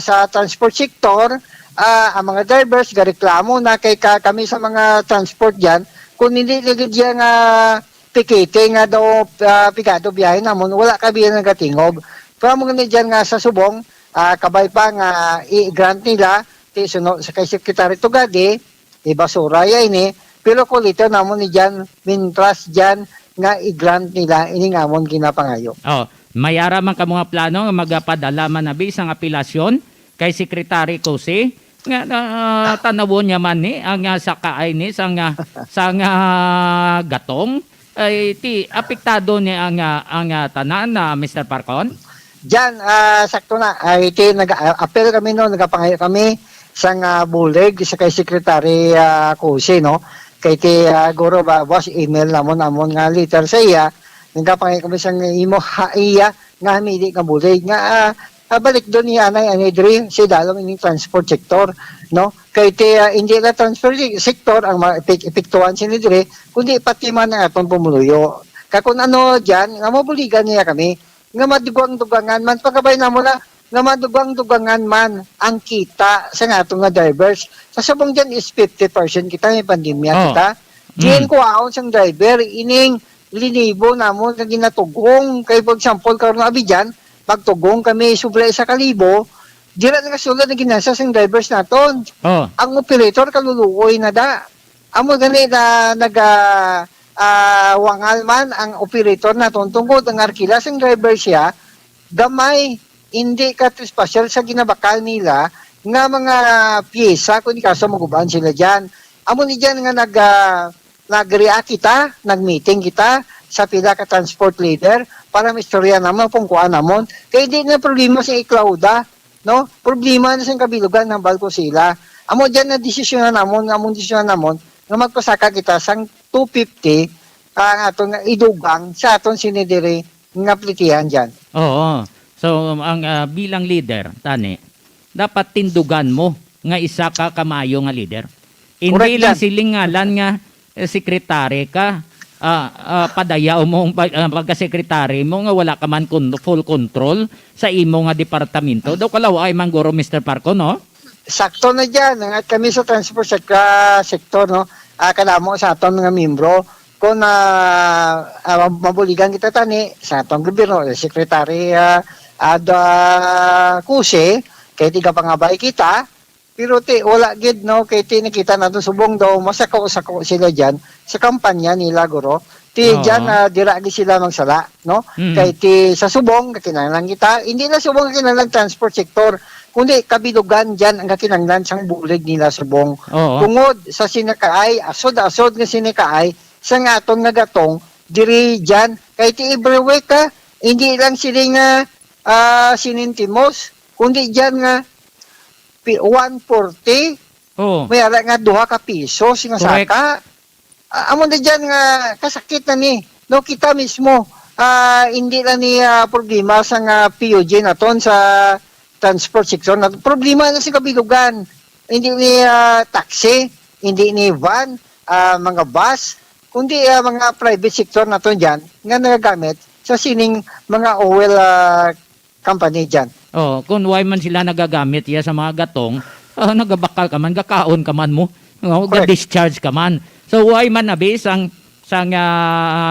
sa transport sector, ang mga drivers gareklamo na kay kami sa mga transport dyan, kung hindi ligid dyan nga pikete nga daw pikado biyahe namon, wala kabi nga gatingog. Pero amo gani dyan nga sa subong, kabay pa nga i-grant nila sa kay Secretary Tugade, ibasura ya ini, pero kulito namon ni dyan, mintras dyan nga i-grant nila, iningamon ginapangayo. Mayara man ka mga plano nga magapadala man na isang apelasyon kay Secretary Cusio, nga tanawon niya man ni, ang sa kaay ni, sa gatong, ay apektado niya ang tanan na Mr. Parcon? Diyan, sakto na, nag-apel kami no, nagapangayo kami sa bulig sa kay Secretary Cusio, no? Kay Goro boss email namon nga letter sa iya, nagapangayo kami sa imo iya nga hamili nga bulig nga balik doon ni anay diri si dalom ining transport sector, no? Kay hindi na transport sector ang epektuhan sini diri, kundi pati man ang atong pumuluyo. Kakun ano diyan, nga mabuligan niya kami nga madugang-dugangan man pagkabay na mo na nga madugang-dugangan man ang kita sa atong nga drivers. Sa subong dyan is 50% kita may pandemya kita. Diyan ko aon sang driver ining linibo namo nga ginatugong kay for example karon Abidjan pagtugong kami sublay sa kalibo, dira nga sulod na ginasa sang drivers naton. Ang operator kaluluoy na da. Amo gani na wangal man ang operator naton tungkol ang arkila sang driver siya, gamay hindi ka special sa ginabakal nila nga mga piyesa kung kaso maguban sila dyan. Amo ni dyan nga nag-react kita, nag-meeting kita sa pila ka transport leader para mistorya naman kung kuha namon. Kaya hindi na problema sa iklauda, no? Problema na sa kabilugan ng balko sila. Amo dyan na desisyon namon, nga magpasaka kita sang 250 ang atong idugang sa atong sinidiri nga plitihan dyan. Oo. So, ang bilang leader, tani, dapat tindugan mo nga isa ka kamayo nga leader. Hindi lang silingalan nga sekretary ka, padayaw mo pagka-sekretary mo nga wala ka man full control sa imo nga departamento. Daw kalawa ay manggoro Mr. Parcon, no? Sakto na dyan. At kami sa transport sector, no? Kalamo sa aton nga membro, kung mabuligan kita tani sa atong gobyerno, Secretary Cusio, kay tiga pangabay kita, pero wala gid no, kay nakita natin subong daw, masako-sako sila dyan sa kampanya nila, Guro. Dyan, diragi sila magsala, no? Kay sa subong, kakinanglan kita, hindi na subong kakinanglan transport sector, kundi kabilugan dyan ang kakinanglan sang bulig nila subong. Tungod sa sinakaay, asod-asod nga sinakaay, sa atong nagatong, diri dyan, kay everywhere ka, hindi lang sila nga sinintimos, kundi dyan nga 140, may ala nga 2 ka piso sinasaka. Amo na dyan nga kasakit na ni, no, kita mismo, hindi lang ni problema sa nga PUJ naton sa transport sector na problema na sa kabilugan, hindi ni taxi, hindi ni van, mga bus, kundi mga private sector naton dyan nga nagagamit sa sining mga oil company dyan. Oh, kung why man sila nagagamit ya sa mga gatong, nagabakal ka man, gakaon ka man mo, Correct. ga-discharge ka man. So why man nabi sang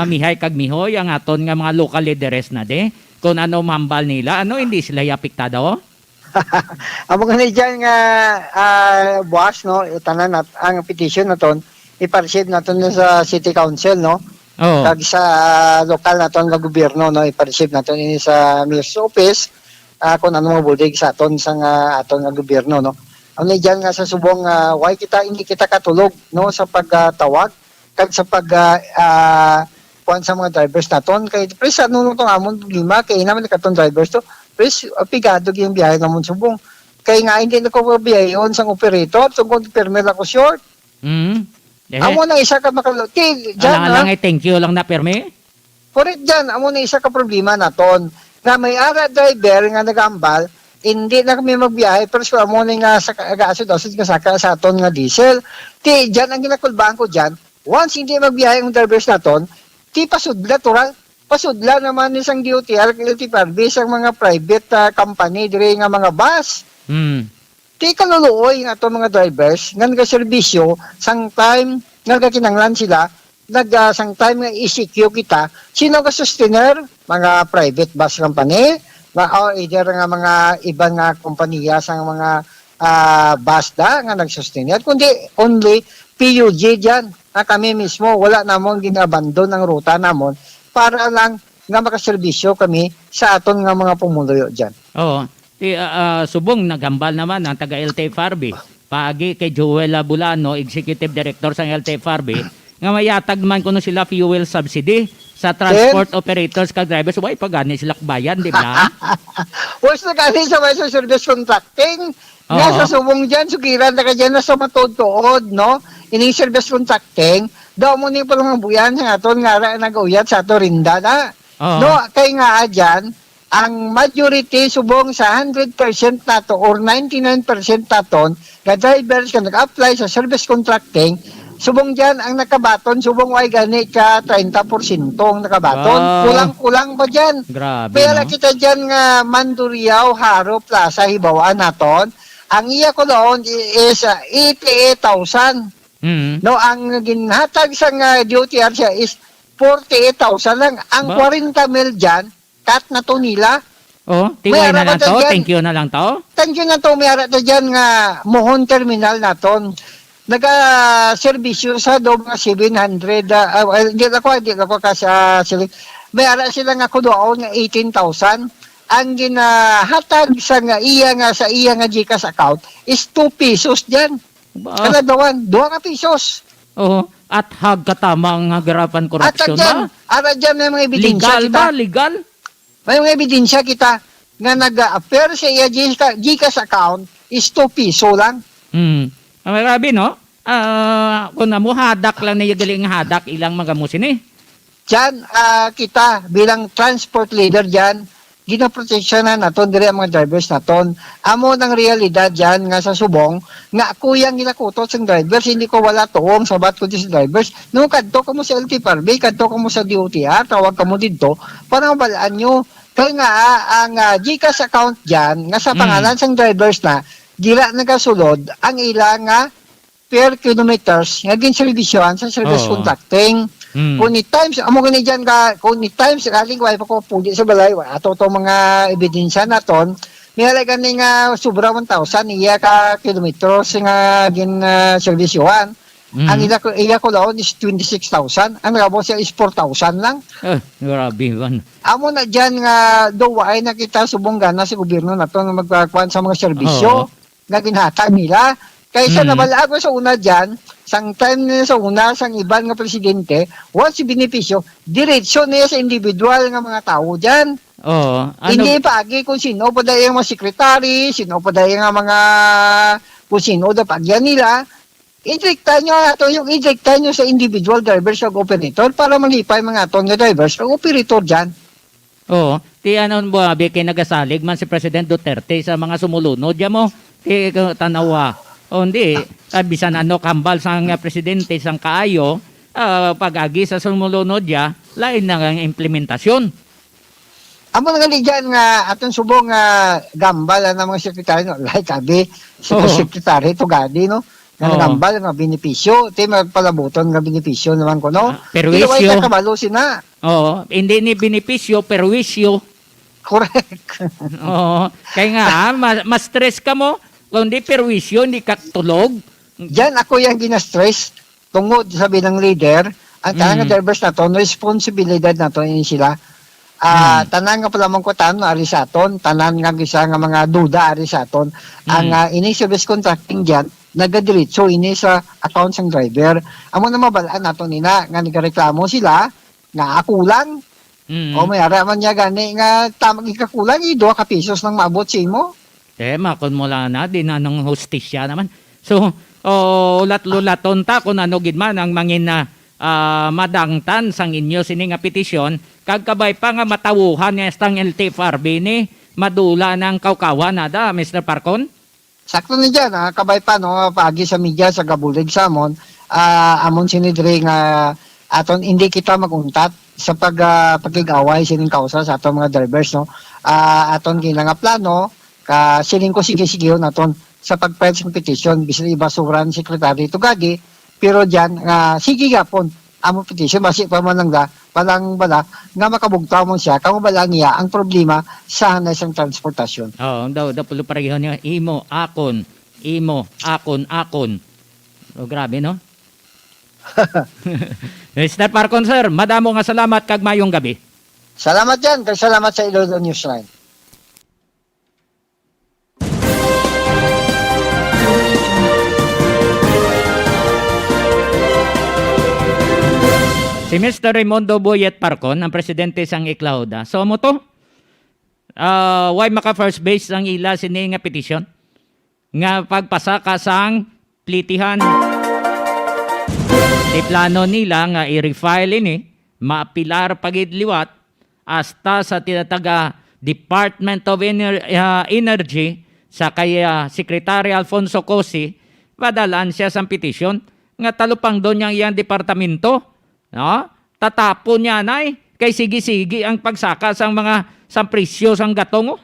mihay kag mihoy ang aton nga mga local leaders na de, kung ano mambal nila, ano hindi sila apektado? Amo nga dyan nga buwas, no, tanan at ang petition naton ipareceive naton sa City Council, no, Oh. kag sa lokal naton nga gobyerno, no, ipareceive naton ini sa Mayor's Office, kung ano mga budig sa aton sa aton nga gobyerno, no. Ano dyan nga sa subong why hindi kita katulog, no, sa pagtawag kag sa kuan sa mga drivers naton kay pres ano tong amon problema kay naman katon drivers to pres pigado yung biyahe namon subong kay nga hindi na ko biyayon sang operator tungkol permit ako short amo na isa ka makaluti Alang dyan lang ay thank you lang na permi. correct dyan amo na isa ka problema naton nga may ara driver nga nagambal hindi na kami magbiyahe pero so amo na nga sa gaasod-asod nga saka sa aton nga diesel ti dyan ang ginakulbahan ko dyan once hindi magbiyahe ang drivers naton ti pasudla tural pasudla naman isang DOTR LTFRB ang mga private company dire nga mga bus ti kaluluoy nga to mga drivers nga nagaserbisyo sang time nga kinanglan sila sang time nga ECQ kita sino ka sustainer mga private bus company or either nga mga ibang nga kompanya sang mga bus nga nagsustainer kundi only PUG dyan kami mismo wala namon ginabandon ang ruta namon para lang nga makaserbisyo kami sa aton nga mga pumuluyo dyan. Oo. Subong nagambal naman ang taga LTFRB. Paagi kay Joel Bulano, Executive Director sa LTFRB, nga mayatag man kuno sila fuel subsidy sa transport operators kag drivers. Why pagani sila bayan, di ba? Once na kasi sa may service contracting, nga Oo. sa subong dyan, sugiran na ka dyan na sa matod-tuod, no? Ining service contracting, daw mo ni palang buyan sa aton nga nag-uyat sa ato rinda na. Oo. No, kay nga dyan, ang majority subong sa 100% nato or 99% naton nga drivers nga nag-apply sa service contracting, subong dyan ang nakabaton, subong way gani ka 30% ang nakabaton. Wow. Kulang-kulang pa dyan. Grabe, Pero no? kita dyan nga Mandurriao, Haro, Plaza, Hibawaan naton, ang iya ko doon is 88,000. No, ang ginhatag sa DOTR siya is 48,000 lang. Ang Ba? 40 mil dyan, cut na to nila. Oh, May tiway na lang araw ka to. dyan. Thank you na lang to. Thank you na to, may ara to dyan nga Mohon Terminal naton. Naga-servisyo sa do mga 700, hindi ako kasi may ara sila nga kudoon nga 18,000. Ang ginahatag sa sa iya nga GCash account is 2 pesos dyan. Kada dawan, 2 pesos. Oh, at hagkatamang hagarapan At korupsyon dyan, ba? ara dyan may mga ebidensya Legal kita. ba? Legal? May mga ebidensya kita nga nag-appear sa iya GCash account is 2 peso lang. Grabe, no? Kung namo hadak lang na galing hadak ilang magamusin eh. Diyan, kita bilang transport leader dyan, ginaproteksyonan naton dire ang mga drivers naton. Amo ng realidad dyan nga sa subong, nga kuyang ginakutot sa drivers, hindi ko wala tuong sabat ko sa drivers. Nung kadto ka mo sa LTFRB, kadto ka mo sa DOTR, tawag ka mo dito, para mabalaan nyo. Kaya nga, ang GCash account dyan, nga sa pangalan sang drivers na, dira nagasulod, ang ilang per kilometers, nga ginservisyohan sa service Oo. contracting. Kung ni times, amo gani dyan ka, kung ni times, kaling ko ay pa ko puli sa balay, ato to mga ebidensya naton, may halaga ni nga sobra 1,000, iya ka kilometers nga gin servisyohan. Ang iya ko laon is 26,000, ang nagabo siya is 4,000 lang. Grabe man. Amo na dyan nga dowa ay nakita subong gana sa gobyerno nato nga magkakuan sa mga serbisyo nga ginhatag nila. Kaysa nabala ko sa una dyan, sang time nila sa una, sang iban nga presidente, once benepisyo, diretsyo niya sa individual nga mga tao dyan. Oh, Hindi paagi kung sino pa dahil mga sekretary, sino pa dahil nga mga kung sino da pagyan nila. Injekta nyo ato yung injekta nyo sa individual drivers o operator para malipay mga aton nga drivers o operator dyan. Oo. Ti ano mo abi kay nagasalig man si President Duterte sa mga sumulunod ya mo. Ti tanawa. O hindi, bisan ano kambal sang presidente sang kaayo, pag-agi sa sumulunod ya, lain na ang implementasyon. Amo nga dyan nga atong subong gambal ng mga sekretary no like abi Oo. sekretary to gadi no nga Oo. gambal nga benepisyo ti magpalabuton nga benepisyo naman ko no perwisyo. Pero ay kabalo sina Oo, hindi ni benepisyo, perwisyo. correct. Oo, kaya nga, mas stress ka mo, kung di perwisyo, hindi ka tulog. Diyan ako yung gina-stress tungod sabi ng leader ang tanang nga drivers na to no responsibilidad na to sila. Tanan nga pala mong kutan ari sa aton, tanan nga gisa nga mga duda ari sa aton. Ang ini service contracting diyan nagadiretso ini sa accounts ng driver. Amo na mabalaan nato nina nga nagareklamo sila nga akulang. O may ara man niya gani nga tamang ikakulang 2 ka pesos nang maabot sa imo. Makon mo lang na, din na ng hostisya naman. So, ulat-lulaton ta kung ano gid man ang mangin na madangtan sang inyo sini nga petisyon, kagkabay pa nga matawuhan nga estang LTFRB ni madula ng kawkawan nada, Mr. Parcon? Sakto ni dyan, kabay pa no, pagi sa media sa gabulig sa amon, amon sinidre nga aton hindi kita maguntat sa pagigaway sining kausa sa aton mga drivers no. Aton kina nga plano ka sining ko sige naton sa pag-file sa petition bisan ibasuran sekretary tugagi pero diyan sige gapon amo petition basi pa man lang palang bala nga makabugtaw mo siya kamo bala niya ang problema sa nasang transportasyon. Daw pulo pareho niya imo akon. O grabe no. Mr. Parcon sir, madamo nga salamat kag mayong gabi. Salamat yan, kay salamat sa Iloilo Newsline. Si Mr. Raimundo Boyet Parcon, ang presidente sang Iclauda. So mo to? Why maka first base ang ila sini nga petisyon? Nga pagpasaka sang plitihan. Di plano nila nga i-refile ini, maapilar pagidliwat hasta sa tinataga Department of Energy sa kaya Secretary Alfonso Cosi, padalaan siya sa petisyon nga talupang doon yang iyang departamento. No? Tatapon niya na kay sige-sige ang pagsaka sang mga sang presyo sang gatong.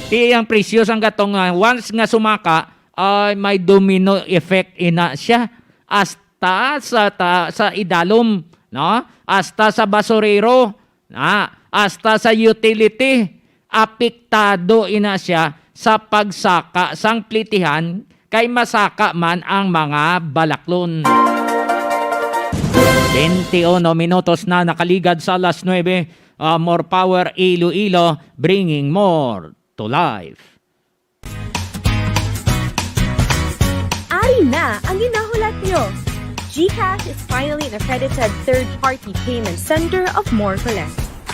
Ang presyo sang gatong once nga sumaka ay may domino effect ina siya hasta sa idalom, no? Hasta sa basurero, hasta sa utility, apektado ina siya sa pagsaka sang plitihan kay masaka man ang mga balaklon. 21 minutos na nakaligad sa alas 9. More power Iloilo, bringing more to life. Ari na ang ginahulat nyo. GCash is finally an accredited third-party payment center of More Collect.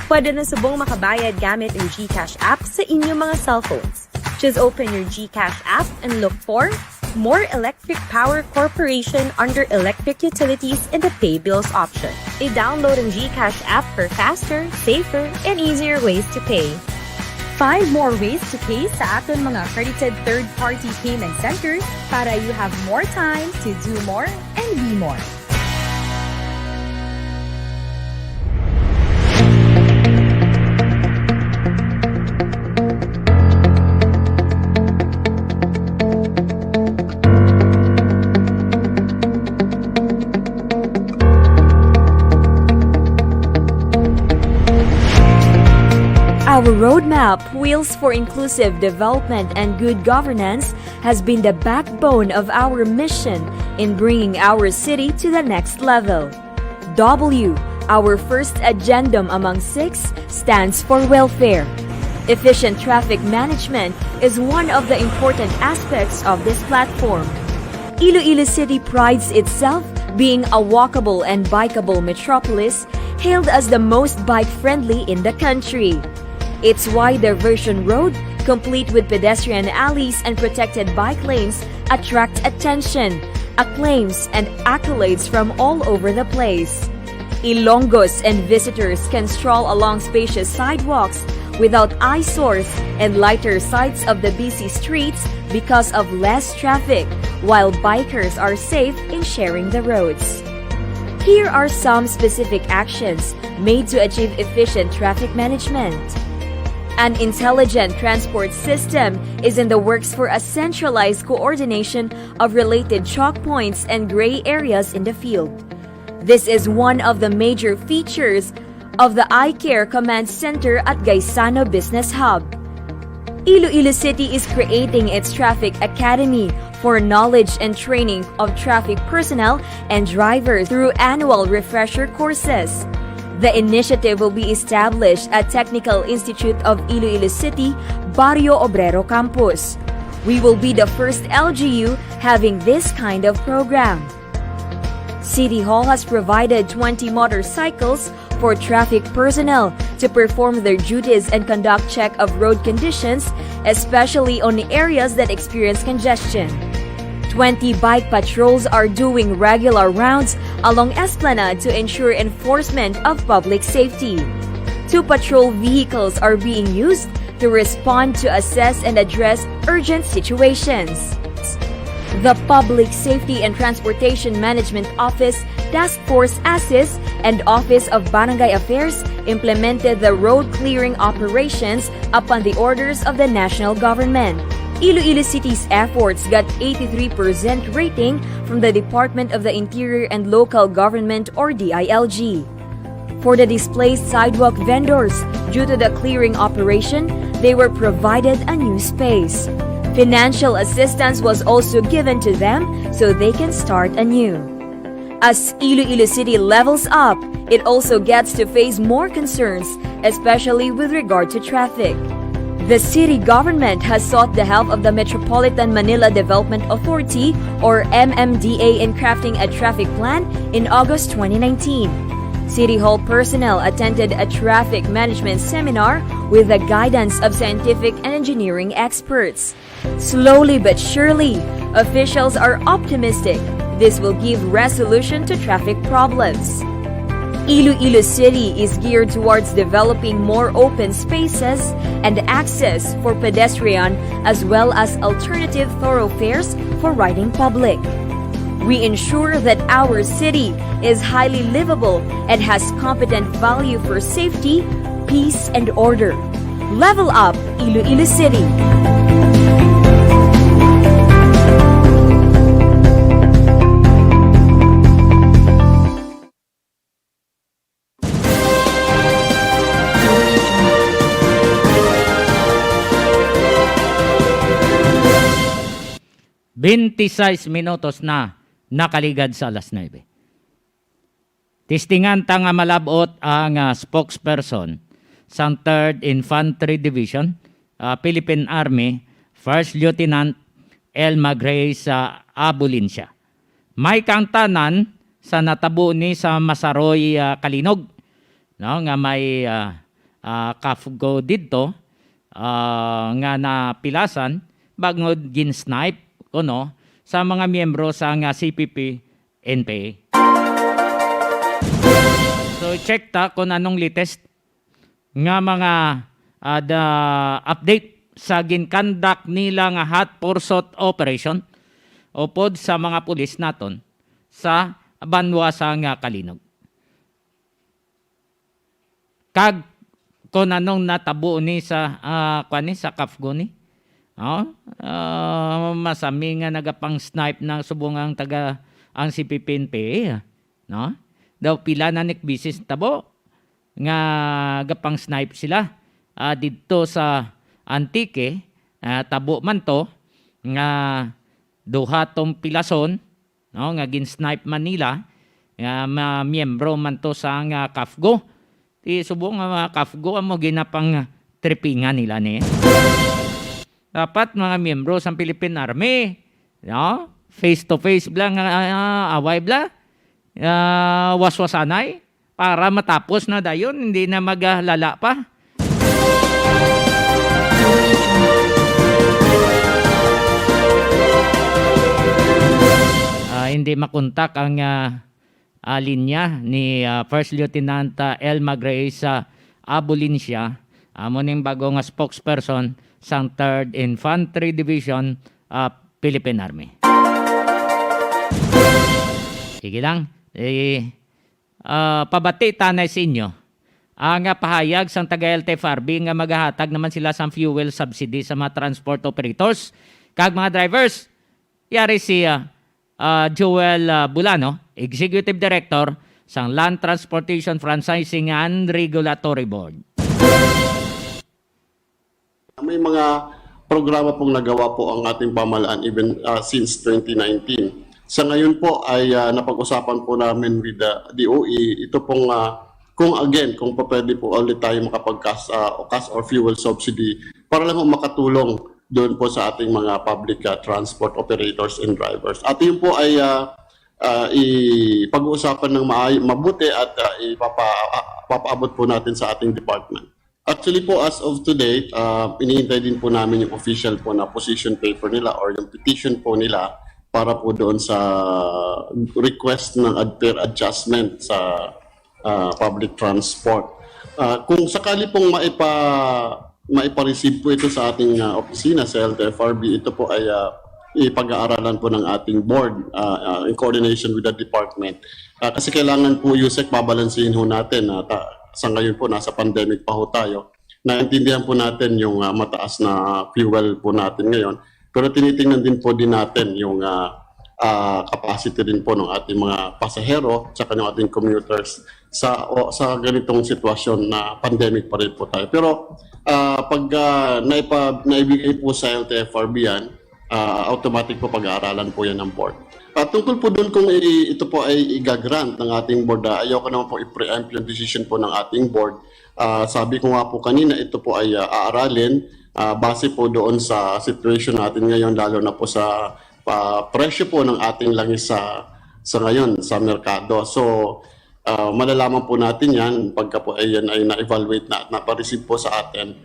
Pwede na subong makabayad gamit ang GCash app sa inyong mga cellphones. Just open your GCash app and look for More Electric Power Corporation under Electric Utilities in the Pay Bills option. I-download ang GCash app for faster, safer, and easier ways to pay. 5 more ways to pay sa aton mga accredited third-party payment centers para you have more time to do more and be more. Our roadmap, Wheels for Inclusive Development and Good Governance, has been the backbone of our mission in bringing our city to the next level. W, our first addendum among 6, stands for welfare. Efficient traffic management is one of the important aspects of this platform. Iloilo City prides itself being a walkable and bikeable metropolis, hailed as the most bike-friendly in the country. Its wide diversion road, complete with pedestrian alleys and protected bike lanes, attract attention, acclaims, and accolades from all over the place. Ilonggos and visitors can stroll along spacious sidewalks, without eyesores and lighter sights of the busy streets because of less traffic, while bikers are safe in sharing the roads. Here are some specific actions made to achieve efficient traffic management. An intelligent transport system is in the works for a centralized coordination of related choke points and gray areas in the field. This is one of the major features of the iCare Command Center at Gaisano Business Hub. Iloilo City is creating its Traffic Academy for knowledge and training of traffic personnel and drivers through annual refresher courses. The initiative will be established at Technical Institute of Iloilo City, Barrio Obrero Campus. We will be the first LGU having this kind of program. City Hall has provided 20 motorcycles for traffic personnel to perform their duties and conduct check of road conditions, especially on areas that experience congestion. 20 bike patrols are doing regular rounds along Esplanade to ensure enforcement of public safety. 2 patrol vehicles are being used to respond to assess and address urgent situations. The Public Safety and Transportation Management Office, Task Force ASIS, and Office of Barangay Affairs implemented the road clearing operations upon the orders of the national government. Iloilo City's efforts got 83% rating from the Department of the Interior and Local Government or DILG. For the displaced sidewalk vendors, due to the clearing operation, they were provided a new space. Financial assistance was also given to them so they can start anew. As Iloilo City levels up, it also gets to face more concerns, especially with regard to traffic. The city government has sought the help of the Metropolitan Manila Development Authority or MMDA in crafting a traffic plan in August 2019. City Hall personnel attended a traffic management seminar with the guidance of scientific and engineering experts. Slowly but surely, officials are optimistic this will give resolution to traffic problems. Iloilo City is geared towards developing more open spaces and access for pedestrian as well as alternative thoroughfares for riding public. We ensure that our city is highly livable and has competent value for safety, peace, and order. Level up Iloilo City. Minutos na nakaligad sa alas 9. Tistingan ta nga malabot ang spokesperson sa 3rd Infantry Division, Philippine Army, First Lieutenant Elma Gray sa Abulincia. May kantanan sa natabo ni sa Masaroy Kalinog, no, nga may kafgo dito nga napilasan bagod ginsnipe kuno sa mga miyembro sa nga CPP NPA. So check ta kung anong latest nga mga the update sa ginkandak nila nga hot pursuit operation upod sa mga pulis naton sa banwa sa nga Kalinog. Kag kung anong natabo ni sa sa kafgo ni. Masami nga nagapang snipe ng subungang taga ang CPP-NPA, no? Daw pila na nekbisis tabo nga gapang snipe sila dito sa Antique, tabo man to nga duha tong pilason, no, nga gin-snipe Manila nga miyembro man to sa nga kafgo. Ti subong nga kafgo amo ginapang tripingan nila ni. Dapat mga miyembro sa Philippine Army, no? Face to face bla nga away bla, waswasanay para matapos na dayon, hindi na maglala pa. Hindi makontak ang linya ni First Lieutenant Elma Gray sa Abulincia amo ning bago nga spokesperson sang 3rd Infantry Division Philippine Army. Sige lang, pabati tanay sa inyo. Ang pahayag sang taga-LTFRB nga maghahatag naman sila sang fuel subsidy sa mga transport operators kag mga drivers. Yari si Joel Bulano, Executive Director sang Land Transportation Franchising and Regulatory Board. May mga programa pong nagawa po ang ating pamahalaan even since 2019. Sa ngayon po ay napag-usapan po namin with the DOE, ito pong kung pa pwede po ulit tayo makapag-cash or fuel subsidy para lang makatulong doon po sa ating mga public transport operators and drivers. At yun po ay ipag-uusapan ng mabuti at ipapaabot po natin sa ating department. Actually po, as of today, iniintay din po namin yung official po na position paper nila or yung petition po nila para po doon sa request ng fare adjustment sa public transport. Kung sakali pong maipa-receive po ito sa ating opisina sa LTFRB, ito po ay ipag-aaralan po ng ating board in coordination with the department. Kasi kailangan po USEC babalansin ho natin. Sa ngayon po, nasa pandemic pa ho tayo. Naintindihan po natin yung mataas na fuel po natin ngayon. Pero tinitingnan din po natin yung capacity din po ng ating mga pasahero at ng ating commuters sa ganitong sitwasyon na pandemic pa rin po tayo. Pero pag naibigay po sa LTFRB yan, automatic po pag-aaralan po yan ng board. Tungkol po doon kung ito po ay igagrant ng ating board, ayaw ko naman po i-preempt yung decision po ng ating board. Sabi ko nga po kanina, ito po ay aaralin base po doon sa situation natin ngayon, lalo na po sa presyo po ng ating langis sa ngayon sa merkado. So, malalaman po natin yan pagka po ay na-evaluate na at napareceive po sa atin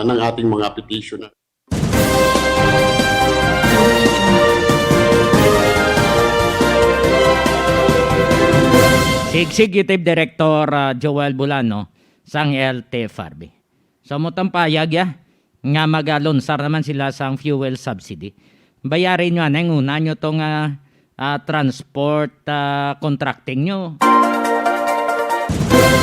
ng ating mga petitioner. Si Executive Director Joel Bulano sang LTFRB. So mutang payag nga magalonsar naman sila sang fuel subsidy. Bayarin nyo anay una nyo tong transport contracting nyo.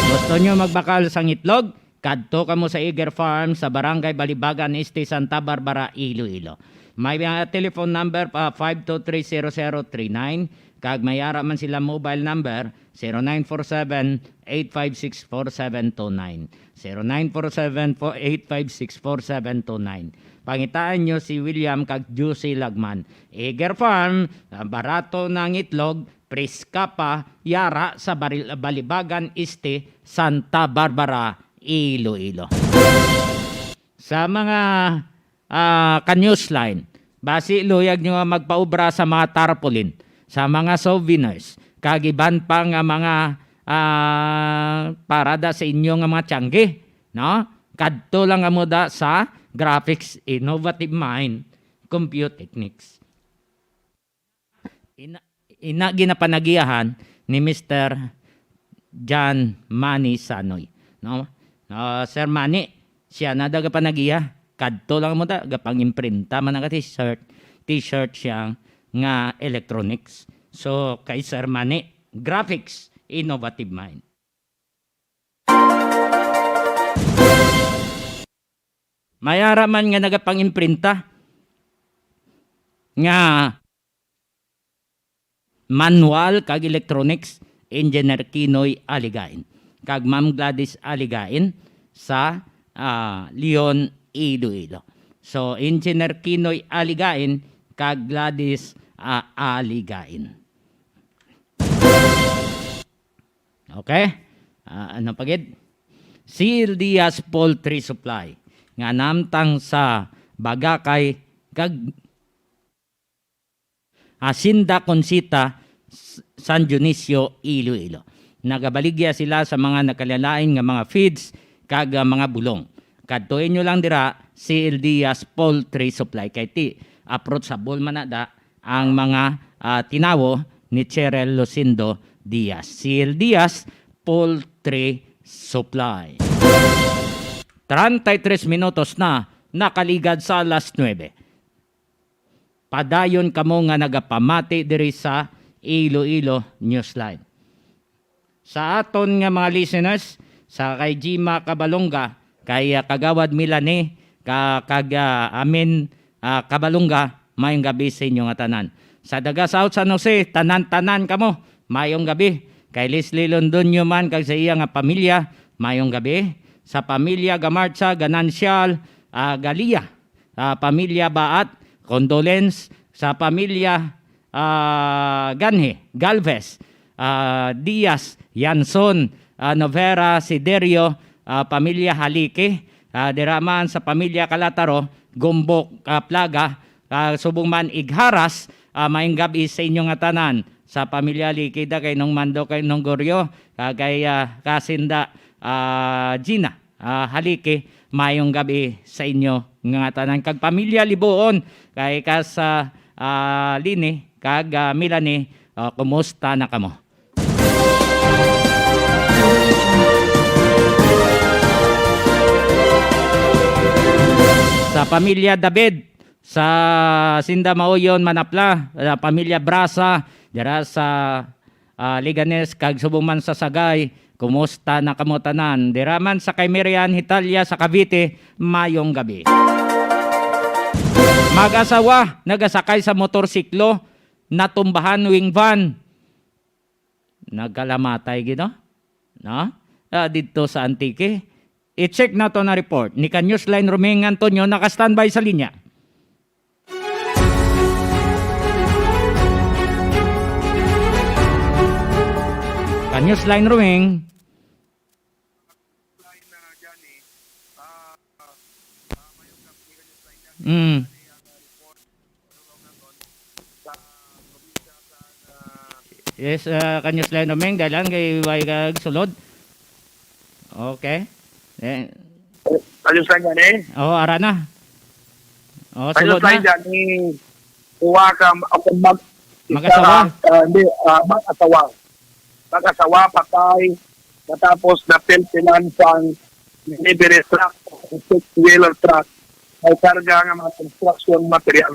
Gusto nyo magbakal sang itlog? Kadto kamo sa Eager Farm sa Barangay Balibagan Este, Santa Barbara, Iloilo. May telephone number 5230039 kag mayara man sila mobile number 0947-856-4729. 0947-856-4729. Pangitaan nyo si William kag Juicy Lagman. Eager Farm, barato ng itlog, preska pa, yara sa Balibagan Este, Santa Barbara, Iloilo. Sa mga ka-newsline, basi luyag nyo magpaubra sa mga tarpaulin, sa mga souvenirs, kagiban pa nga mga parada sa inyo nga mga tiyangge, no? Kadto lang nga muda sa Graphics Innovative Mind Compute Techniques. Ginapanagiyahan ni Mr. John Manny Sanoy, no? Sir Manny, siya na daga panagiya, kadto lang muda gapang imprinta man nga t-shirt siyang nga electronics. So kay Sir Manny, Graphics Innovative Mind. Mayara man nga nagapang-imprinta nga manual kag electronics, Engineer Kinoy Aligain kag Ma'am Gladys Aligain sa Leon, Iloilo. So Engineer Kinoy Aligain kag Gladys Aligain. Okay? Ano pagid? Seal Diaz Poultry Supply nga namtang sa Bagakay kag Hacienda Consita, San Dionisio, Iloilo. Nagabaligya sila sa mga nakalalain nga mga feeds kag mga bulong. Kadtuin nyo lang dira si Diaz Poultry Supply kay ti approachable man na ang mga tinawo ni Cheryl Lucindo Diaz. Si Diaz Poultry Supply. 33 minutos na nakaligad sa alas 9. Padayon kamo nga nagapamati diri sa Iloilo Newsline. Sa aton nga mga listeners, sa kay Jima Kabalunga, kay Kagawad Milane, amin Kabalunga, mayong gabi sa inyo nga tanan. Sa daga South San Jose, tanan-tanan kamo, mayong gabi. Kay Leslie Londonio man, kag sa iya nga pamilya, mayong gabi. Sa pamilya Gamarcha, Ganansyal, Galia, pamilya Baat, condolence. Sa pamilya Ganhe, Galvez, Diaz, Yanson, Novera, Siderio, pamilya Halike, diraman sa pamilya Kalataro, Gumbok, Plaga, subong man Igharas, maayong gabi sa inyong tanan. Sa pamilya Likida kay nung Mando kay nung Goryo, kay Kasinda Gina, Halike, maayong gabi sa inyo nga tanan. Kag pamilya Libuon, kay Kasa Lini, kag Milani, kumusta na kamo? Sa pamilya David, sa Sinda Mauyon, Manapla, pamilya Brasa, dira sa Liganes, kag subong man sa Sagay, kumusta na kamo tanan? Dira man sa kay Miriam Hitalia sa Cavite, mayong gabi. Mag-asawa, nagasakay sa motorsiklo, natumbahan wing van. Nagkalamatay gino, no? Dito sa Antique. I-check na to na report ni Newsline Romeng Antonio, naka-standby sa linya. Newsline Romeng. Yes, Newsline Romeng, dalan kay Waigag Sulod. Okay. Ayos lang yan eh. Oo, ara na. Oo, sulod Ayos lang na. yan eh. Kuha ka ako Mag-asawa? Hindi, mag-asawa. Mag-asawa, patay. Matapos na pilpinansang delivery truck, six-wheeler truck, may karga ng mga construction material.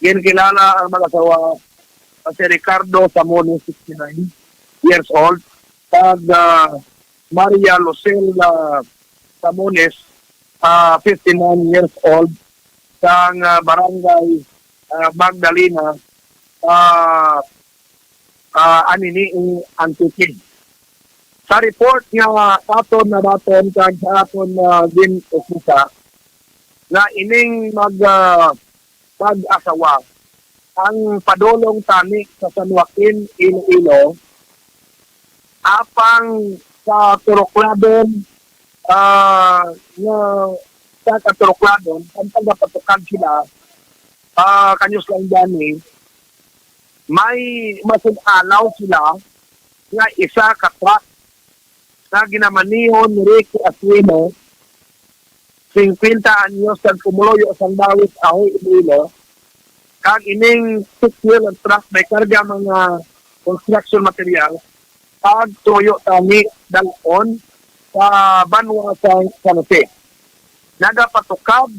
Yan kilala ang mag-asawa si Ricardo Samones, 69 years old. Pag Maria Lucela Samones, 59 years old, sa barangay Magdalena, Anini, Antique. Sa report nga aton na daton kag sa aton din usisa na ining mag-asawa ang padulong tanik sa San Joaquin, Iloilo, apang sa Turokladon, sa Turokladon, ang pagpapatukan sila, kanyos lang dyan may masinalaw sila nga isa ka-truck na ginamanihon ni Ricky Aquino, 50 anyos kag kumuloyo sa Dawit, Ahoy, Iloilo, kag ining six-wheeler truck may karga mga construction material pag tuyo tani dalon sa Banwa sa San Jose. Nagapatukab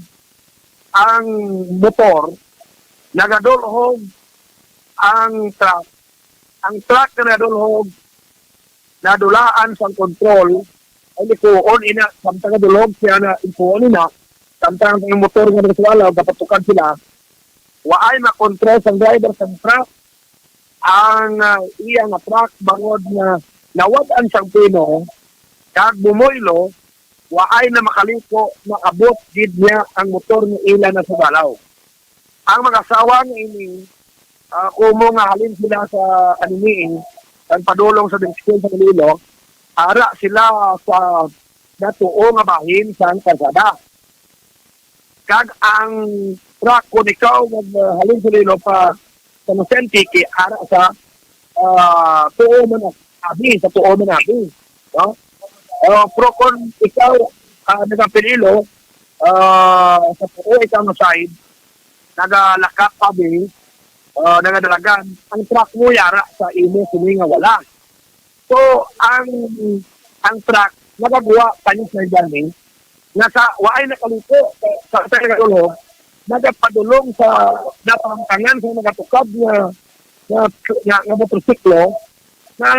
ang motor, nagadulhog ang truck. Ang truck na nadulhog, nadulaan sa control, ay ikuon ina, samtang nadulhog siya na ikuon ina, samtang ang motor nga nagsuwalaw, kapatukab sila, waay makontrol sa driver sa truck, ang iya nga truck bangod na nawadan sang pino kag bumoylo waay na makaliko na abot gid niya ang motor ni ila na sugalaw. Ang mag-asawa nga ini kumo nga halin sila sa aniniing ang padulong sa district sa Iloilo, ara sila sa natuo nga bahin sa kalsada. Kag ang truck ko ikaw halin sa Iloilo pa sa Antique, ara sa tuo man abi, sa tuo man abi. No? Pro kon ikaw nagapililo sa tuo ikaw na side, nagalakap abi, nagadalagan, ang truck mo yara sa imo sumi nga wala. So, ang truck, nagagawa kanyang sa dyan nasa waay nakaliko sa Tagalog, nagapadulong sa napangtangan sa nagatukad nga motorsiklo na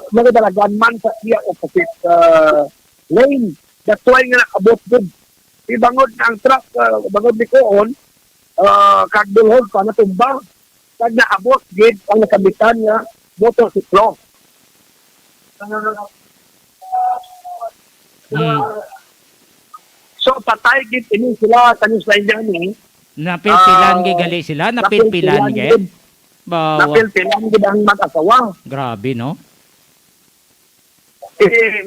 nagadalagan man sa iya opposite lane. That's why nga nakabot good. Ibangod ang truck, bangod ni Koon, kagdulhog pa natumba, kag naabot gid ang nakabitan nga motorsiklo. So patay gid ini sila kanyos sa Indian Napilpilan gid gali sila, napilpilan gid. Bawa. Napilpilan gid ang mag-asawa. Grabe, no?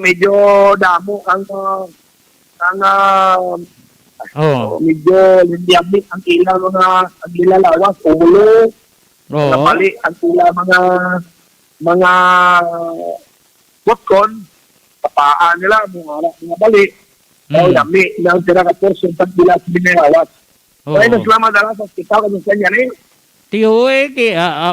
Medyo damo ang medyo lindiyabit ang ilang mga aglilalawas, ulo, napali ang ilang mga butkon, kapaan nila, mga bali, dami ng tira ka portion pag bilas binayawas. Kaya naslama dala sa hospital kanyang kanya rin. Tiyoy,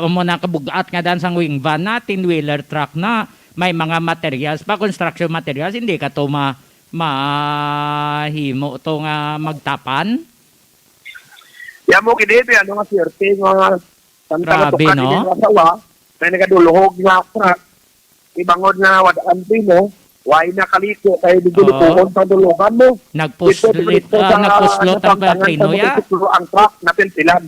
mo nakabugat nga dan sang wing van natin, wheeler truck na, may mga materials pa, construction materials, hindi ka to mahimo to nga magtapan? Yan mo kinito, ano nga sirte, nga grabe, no? Yung asawa, may nagaduluhog nga truck, ibangod na wadaan mo, why nakaliko, tayo duduluhon sa duluhan mo. Nagpuslot ang preno ya? Ang truck na pilpilan.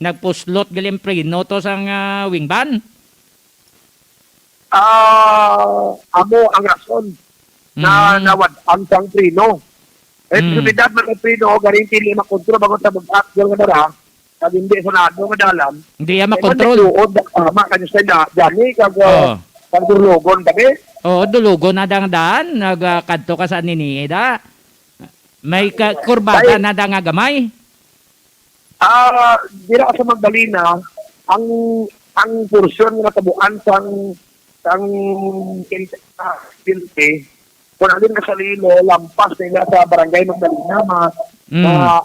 Nagpuslot galing preno to sang wing van? Amo ang rason na nawadaan sang preno. Subidad man ang preno, garing pili makontrol bago sa mag-act yung nadara, kag hindi sunado madalam. Hindi yan makontrol. Nagsuod na kama kanyo sa dani, kag dulugon kami. Oo, dulugon na daan, nagkadto ka sa niniida. May kurbada na nga gamay. Dira sa Magdalena, ang porsyon nga tabuan sang Pilte, kung alin ka sa Lilo, lampas nila sa barangay Magdalena,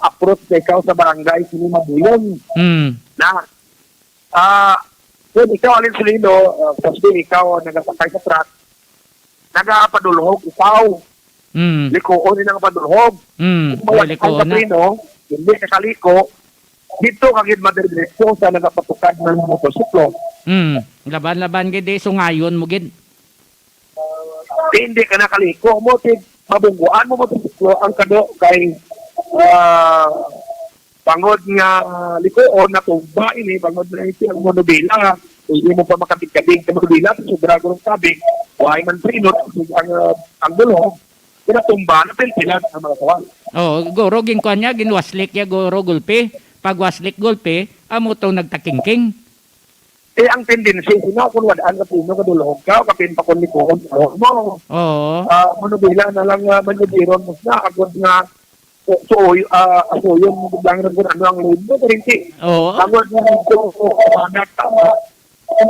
approach na ikaw sa barangay sini Mabulong. Na, kung ikaw alin sa Lilo, kasi ikaw nagasakay sa truck, nagapadulhog ikaw. Likoon din ang padulhog. Kung mawag ang kaprino, hindi nakaliko, dito kagid madiretso sa nagapatukad ng motorsiklo. Laban-laban gid sungayon mo gid. Hindi ka nakaliko mo, mabungguan mo motorsiklo ang kado kay pangod nga likoon na tumba ini, pangod na ito ang monobila. Hindi mo pa makabig-kabig sa monobila, sobra gulong kabig, why man prinot ang dulhog, kinatumba na pilpilan ang mga kawan. Goro ginkuan niya, ginwaslik ya goro gulpi. Pag waslik gulpi, amo to nagtakingking. Ang tendency, kung wadaan ka puno ka dulhog ka, kapin pa kung likoon mo. Monobila na lang manyagiron mo na, agad nga asuyon mo lang rin kung ano ang load mo, karinti. Agad nga ito, kamanat, ang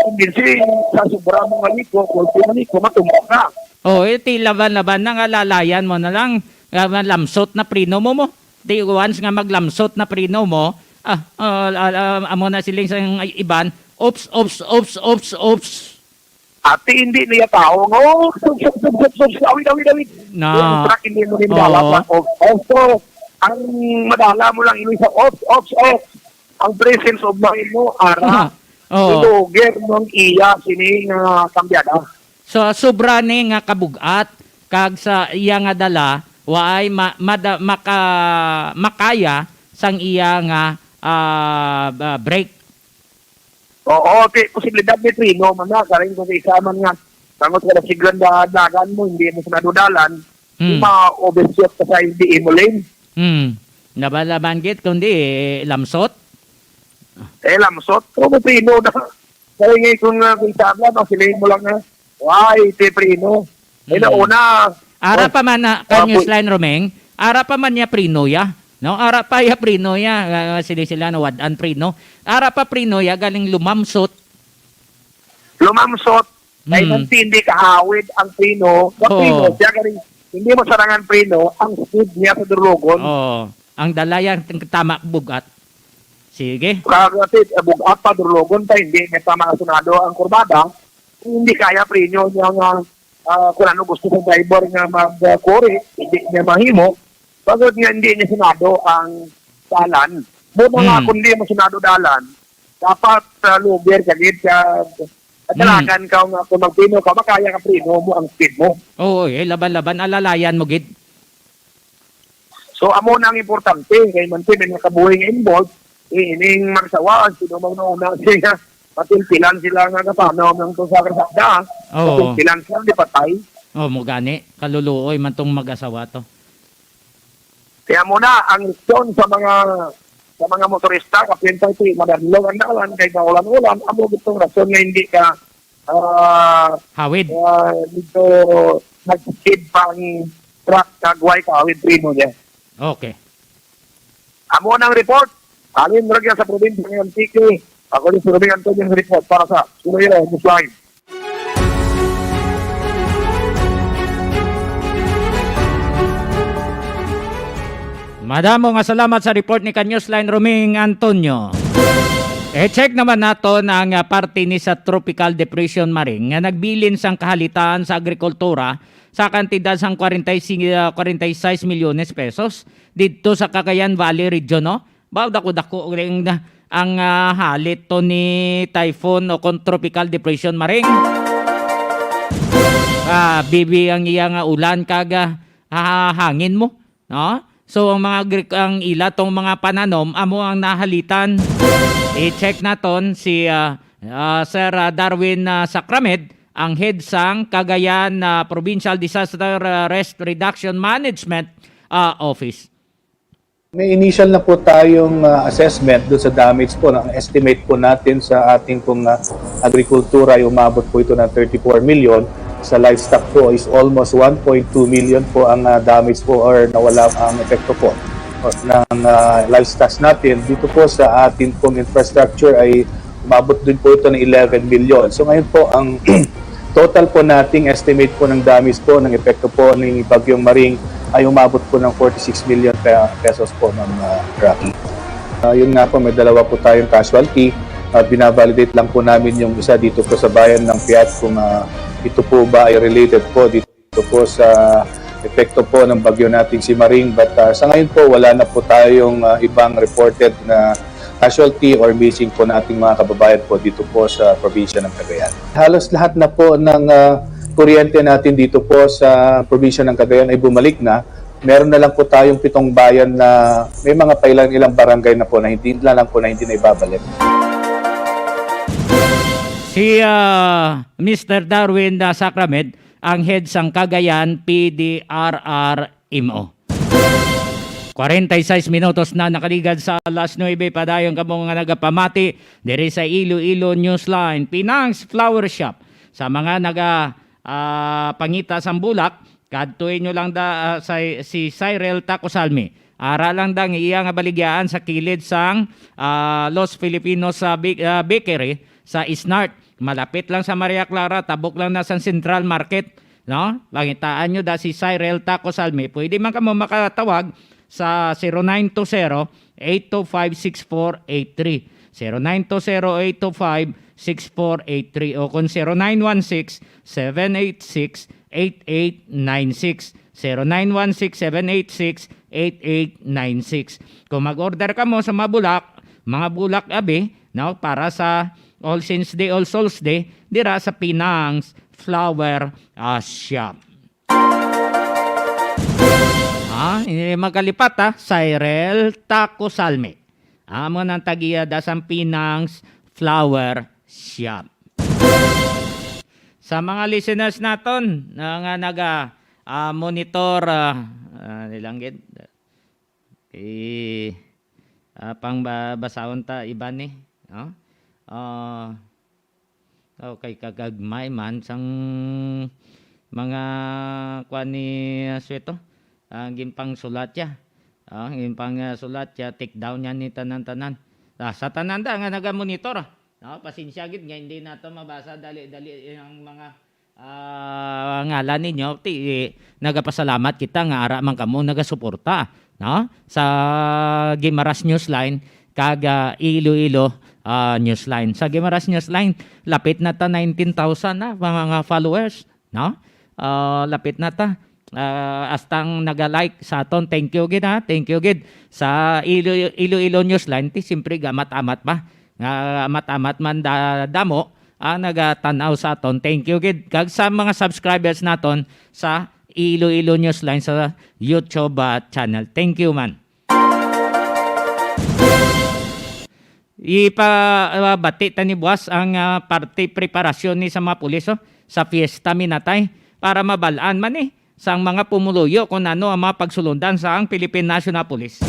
tendency, sa sobra mong maliko, kulpi maliko, matumok ka. Iti laban-laban na nga lalayan mo na lang, lamsot na prino mo. Di once nga maglamsot na prino mo, amo na siling sa iban, ops. Ate, hindi niya tao, awid. Yung truck hindi mo rin madala. Also, ang madala mo lang inuwi sa ops. Ang presence of mind mo, iluger mong iya sining kambyada. So, sobra ni nga kabugat, kag sa iya nga dala, waay makaya sang iya nga break. Posibilidad ni Trino, karing kung isa man nga, tangot ka na siglan dagan mo, hindi mo sinadudalan, ma-overshoot ka sa hindi mo lane. Nabalaban git, kundi lamsot? Lamsot? Kung Trino na, kaya ngayon kung isa lang, silayin mo lang na, why, Trino? Nauna, ara pa man na kanyos line Romeng, ara pa man niya prinoya, no? Ara pa ya prinoya, sila no wadan prino. Ara pa prinoya galing lumamsot. Ay hindi kahawid ang prino. Prino, siya galing hindi mo sarangan prino, ang speed niya sa dulogon. Ang dalayan tama bugat. Sige. Kasi bugat pa dulogon pa hindi may tama sunado ang kurbada. Hindi kaya prino niya nga kung ano gusto ng driver nga mag-quarry, hindi niya mahimo, bagod nga hindi niya sinado ang dalan. Muna nga kung hindi mo sinado dalan, dapat lugar ka gid ka talagan ka nga kung magpino ka, makaya ka prino mo ang speed mo. Oo, laban-laban, alalayan mo gid. So, amo na ang importante, kay man may nakabuhay nga involved, ining magsawaan, sino mang nauna siya, patilpilan sila nga kapanaw ng to sa kasada, Oo. patilpilan sila, di patay. Oh, mo gani, kaluluoy man tong mag-asawa to. Kaya muna, ang leksyon sa mga motorista, kapintay ito, madadilog ang dalan, kay kaulan-ulan, amo itong rasyon nga hindi ka Hawid. dito nag-skid pa ang truck kagway ka, with primo niya. Okay. Amo ng report. Alin ragya sa probinsya ng Antique. Ako ni Surabing Antonio ng report para sa Sumayra, Musline. Madamo nga salamat sa report ni Newsline Roming Antonio. E-check naman nato ang parte ni sa Tropical Depression Maring nga nagbilin sang kahalitaan sa agrikultura sa kantidad sang 46 milyones pesos dito sa Cagayan Valley Region, no? Baw dako-dako ring ang halit to ni typhoon o Tropical Depression Maring. Bibi ang iyang ulan kaga hangin mo, no? So ang mga ang ila tong mga pananom amo ang nahalitan. I-check naton si Sir Darwin Sacramed, ang head sang Cagayan Provincial Disaster Risk Reduction Management Office. May initial na po tayong assessment doon sa damage po. Ang estimate po natin sa ating pong agrikultura ay umabot po ito ng 34 million. Sa livestock po is almost 1.2 million po ang damage po or nawala ang epekto po ng livestock natin. Dito po sa ating pong infrastructure ay umabot din po ito ng 11 million. So ngayon po ang total po nating estimate po ng damage po ng epekto po ng Bagyong Maring ay umabot po ng 46 million pesos po ng Rocky. Yun nga po, may dalawa po tayong casualty. Binavalidate lang po namin yung isa dito po sa bayan ng Piat kung ito po ba ay related po dito po sa epekto po ng bagyo nating si Maring. But sa ngayon po, wala na po tayong ibang reported na casualty or missing po na ating mga kababayan po dito po sa probinsya ng Cagayan. Halos lahat na po ng kuryente natin dito po sa probinsya ng Cagayan ay bumalik na. Meron na lang po tayong 7 bayan na may mga ilang barangay na po na hindi na ibabalik. Si Mr. Darwin Sacramed, ang head sang Cagayan PDRRMO. 46 minutos na nakaligad sa alas 9 padayon kamo nga nagapamati diri sa Iloilo Newsline Pinang's Flower Shop sa mga pangita sang bulak kadtuin nyo lang si Cyril Tacosalmi. Ara lang dang iya nga baligyan sa kilid sang Los Filipinos Bakery sa Isnart. Malapit lang sa Maria Clara, tabok lang na sa Central Market, no? Langitaan nyo si Cyril Tacosalmi. Pwede man kamo makatawag sa 0920-825-6483. 0920-825-6483 o kung 0916-786-8896. 0916-786-8896. Kung mag-order ka mo sa mga bulak abi, no, para sa All Saints Day, All Souls Day, dira sa Pinang's Flower Shop. Hindi magkalipat Cyril Tacosalmi. Amo ng tagiya da sa Pinang's Flower Shop. Sa mga listeners naton nga monitor nilanggit pang basahon ta iba ni, no? Okay, kagagmay man sang mga kuan ni Sweto ang gimpang sulat ya. Gimpang sulat ya, take down yan ni tanan-tanan. Sa tanan da nga naga-monitor. No, pasensya gid nga hindi nato mabasa dali-dali ang mga ngalan ninyo. Nagapasalamat kita nga ara man kamo nagasuporta, no? Sa Gimaras Newsline kag Iloilo Newsline. Sa Gimaras Newsline lapit na ta 19,000 na mga followers, no? lapit na ta. Astang naga-like sa aton. Thank you gid ha. Thank you gid sa Iloilo Newsline. Ti simpre gamat-amat pa. Nga amat-amat man damo nagatanaw sa aton. Thank you gid kag sa mga subscribers naton sa Iloilo Newsline sa YouTube channel. Thank you man. Bati ta ni buwas ang parte preparasyon ni sa mga pulis sa fiesta minatay para mabalaan man sa mga pumuluyo kung ano ang mga pagsulundan sa ang Philippine National Police.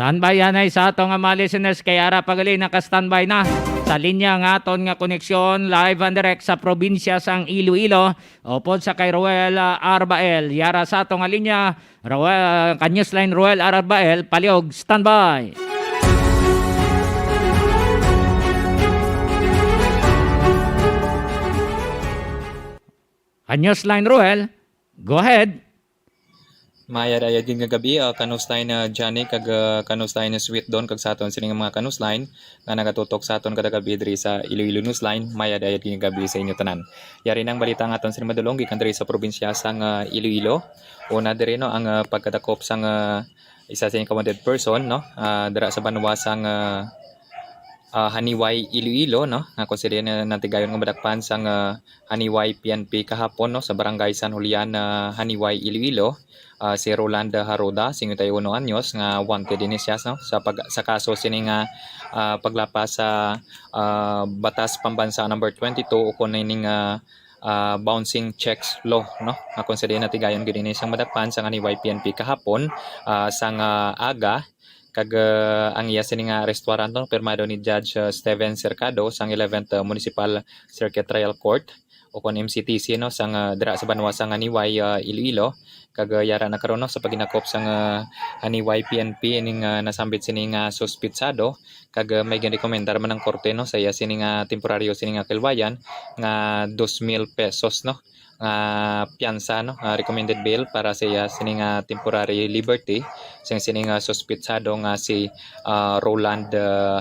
Standby yan ay sa atong mga listeners kay ara pagali naka-standby na sa linya nga aton nga koneksyon live and direct sa probinsya sang Iloilo upod sa kay Roel Arbael. Yara sa atong nga linya Roel Newsline Roel Arbael paliog standby. Newsline Roel, go ahead. Maya daya din nga gabi kanustay na Johnny kag kanustay na Sweet Don kag sa aton sining mga kanusline nga nagatutok sa aton kada gabi diri sa Iloilo Newsline. Maya daya din nga gabi sa inyo tanan. Yari nang balita nga aton sining madulong gikan diri sa probinsya sang Iloilo. Una diri no ang pagkadakop sang isa sa wanted person no dira sa banwa sang Haniway Iloilo no nga konsider na natigayon nga madakpan sang Haniway PNP kahapon no sa barangay San Julian Haniway Iloilo. Si Rolanda Haroda, 51 anyos nga wanted din siya no? sa kaso sini nga paglapas sa batas pambansa number 22 o kuning bouncing checks law no nga konsider na tigayon gid ni siyang madakpan sa Haniway PNP kahapon sang aga kag ang iya sini nga restaurant no permado ni Judge Steven Cercado sang 11th Municipal Circuit Trial Court o kon MCTC no sang dira sa banwa sang Haniway Iloilo kag yara na karon no sa paginakop sang Haniway PNP ining nasambit sini nga suspitsado kag may girekomendar man ang korte no sa iya sini nga temporaryo sini nga kelwayan nga 2,000 pesos no nga piyansa no recommended bail para sa iya sini nga temporary liberty sini nga suspitsado nga si Roland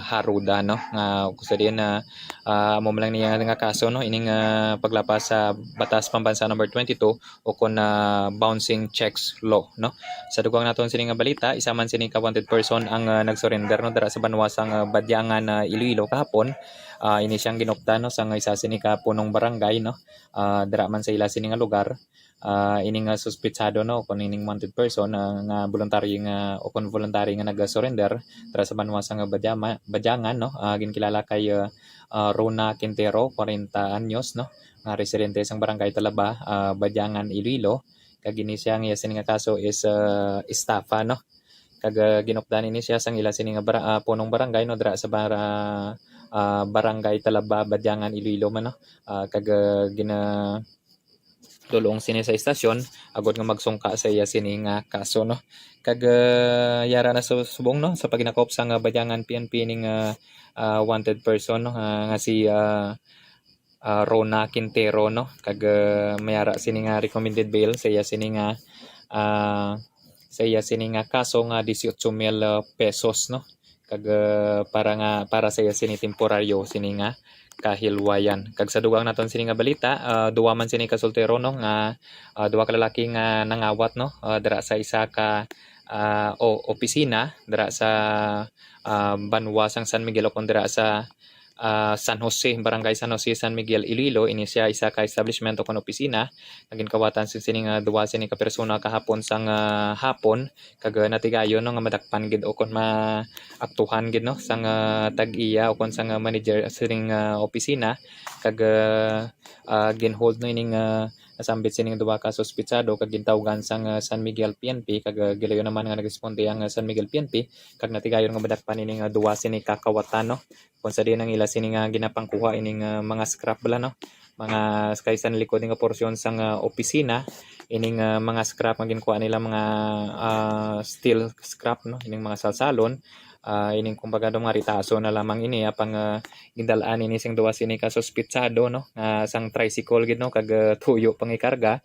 Haruda no nga kusadin na amo lang niya nga kaso no ining paglapas sa batas pambansa number 22 o kon bouncing checks law no sa dugang naton sini nga balita isa man sini ka wanted person ang nagsurrender no dira sa banwa sang Badyangan Iloilo kahapon. Ini siyang ginupta no sa isa sini ka punong barangay no dira man sa ila sini nga lugar. Ining suspitsado no kung ining wanted person nga voluntary nga o kung voluntary nga nag-surrender dira sa banwa sang Badyangan no ginkilala kay Rona Quintero 40 anyos no nga residente sang barangay Talaba Badyangan Iloilo kag ini siya nga sini nga kaso is estafa no kag ginupdan ini siya sang ila sini nga punong barangay no dira sa barangay Talaba Badyangan Iloilo man no kag dulong sini sa istasyon agod nga magsungka sa iya sini nga kaso no kag yara na subong no sa paginakop sang Badyangan PNP ning wanted person no nga si Rona Quintero no kag mayara sini nga recommended bail sa iya sini nga kaso nga 18,000 pesos no kag para sa iya sini temporaryo sini nga kahilwayan kag sa dugang naton sini nga balita duwa man sini ka soltero no nga duwa ka lalaki nga nangawat no dira sa isa ka opisina dira sa banwa sang San Miguel o dira sa San Jose, Barangay San Jose, San Miguel, Iloilo. Ini siya isa ka establishment o kon opisina. Naging kawatan sining duwa sini ka persona kahapon sang hapon kag natigayon no nga madakpan gid o kon maaktuhan gid no sang tag-iya o kon sang manager sining opisina kag ginhold no ining nasambit sining duwa ka suspitsado kag gintawgan sang San Miguel PNP kag gilayon naman nga nagresponde ang San Miguel PNP kag natigayon nga madakpan ining duwa sini ka kawatan no kung sa din ang ila sini nga ginapangkuha ining mga scrap bala no mga kaysa likod nga porsyon sang opisina ining mga scrap nga ginkuha nila mga steel scrap no ining mga salsalon ining kumbaga mga ritaso na lamang ini apang gindalaan ini sing duwa sini ka suspitsado no sang tricycle gid no kag tuyo pangikarga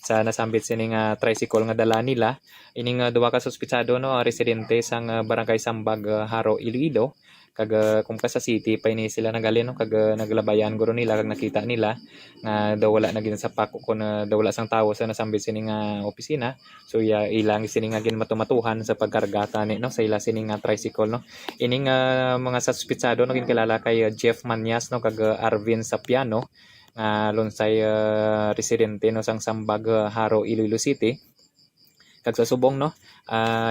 sa nasambit sining tricycle nga dala nila. Ining duwa ka suspitsado no residente sang barangay Sambag, Haro, Iloilo. Kag kung ka sa city pa ini sila nagali no kag naglabayan guro nila kag nakita nila nga daw wala na gid sa pako kun daw wala sang tawo sa nasambit sining opisina. So ilang sining gin matumatuhan sa pagkargata ni no sa ila sining tricycle no. Ining mga suspitsado no gin kilala kay Jeff Manyas no kag Arvin Sapiano nga lunsay residente no sang Sambag, Haro, Iloilo City. Kag sa subong no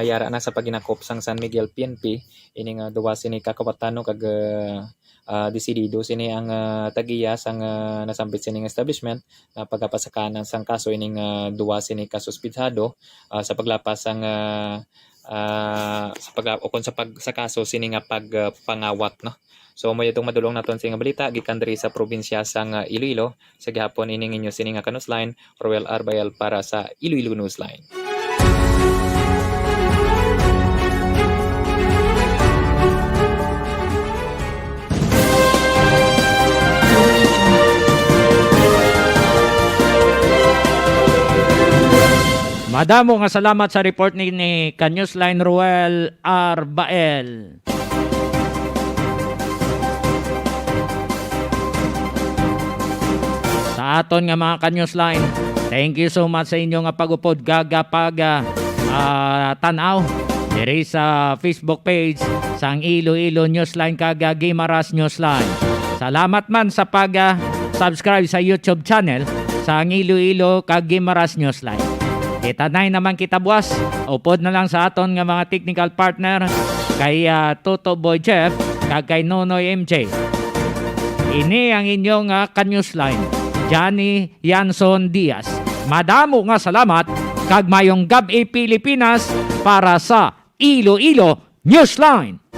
yara na sa paginakop sang San Miguel PNP ining duwa sini kakawatan no kag desidido sini ang tagiya sang nasambit sining establishment na pagapasakanan sang kaso ining duwa sini kasuspitsado sa paglapas sang sa kaso sini nga pagpangawat no. So mo itong madulong naton sa nga balita gikan diri sa probinsya sang Iloilo sa gihapon ining inyo sini nga kanusline Roel Arbayel para sa Iloilo Newsline. Madamo nga salamat sa report ni Kanyusline Roel Arbael. Sa aton nga mga Kanyusline, thank you so much sa inyo nga pag-upod gagapag tanaw diri sa Facebook page sang Iloilo Newsline kaga Gimaras Newsline. Salamat man sa pag-subscribe sa YouTube channel sang Iloilo kag Gimaras Newsline. Itanay naman kita buwas. Upod na lang sa aton nga mga technical partner kay Toto Boy Jeff kag kay Nonoy MJ. Ini ang inyong Kanyusline, Johnny Yanson Diaz. Madamo nga salamat kag mayong gabi Pilipinas para sa Iloilo Newsline.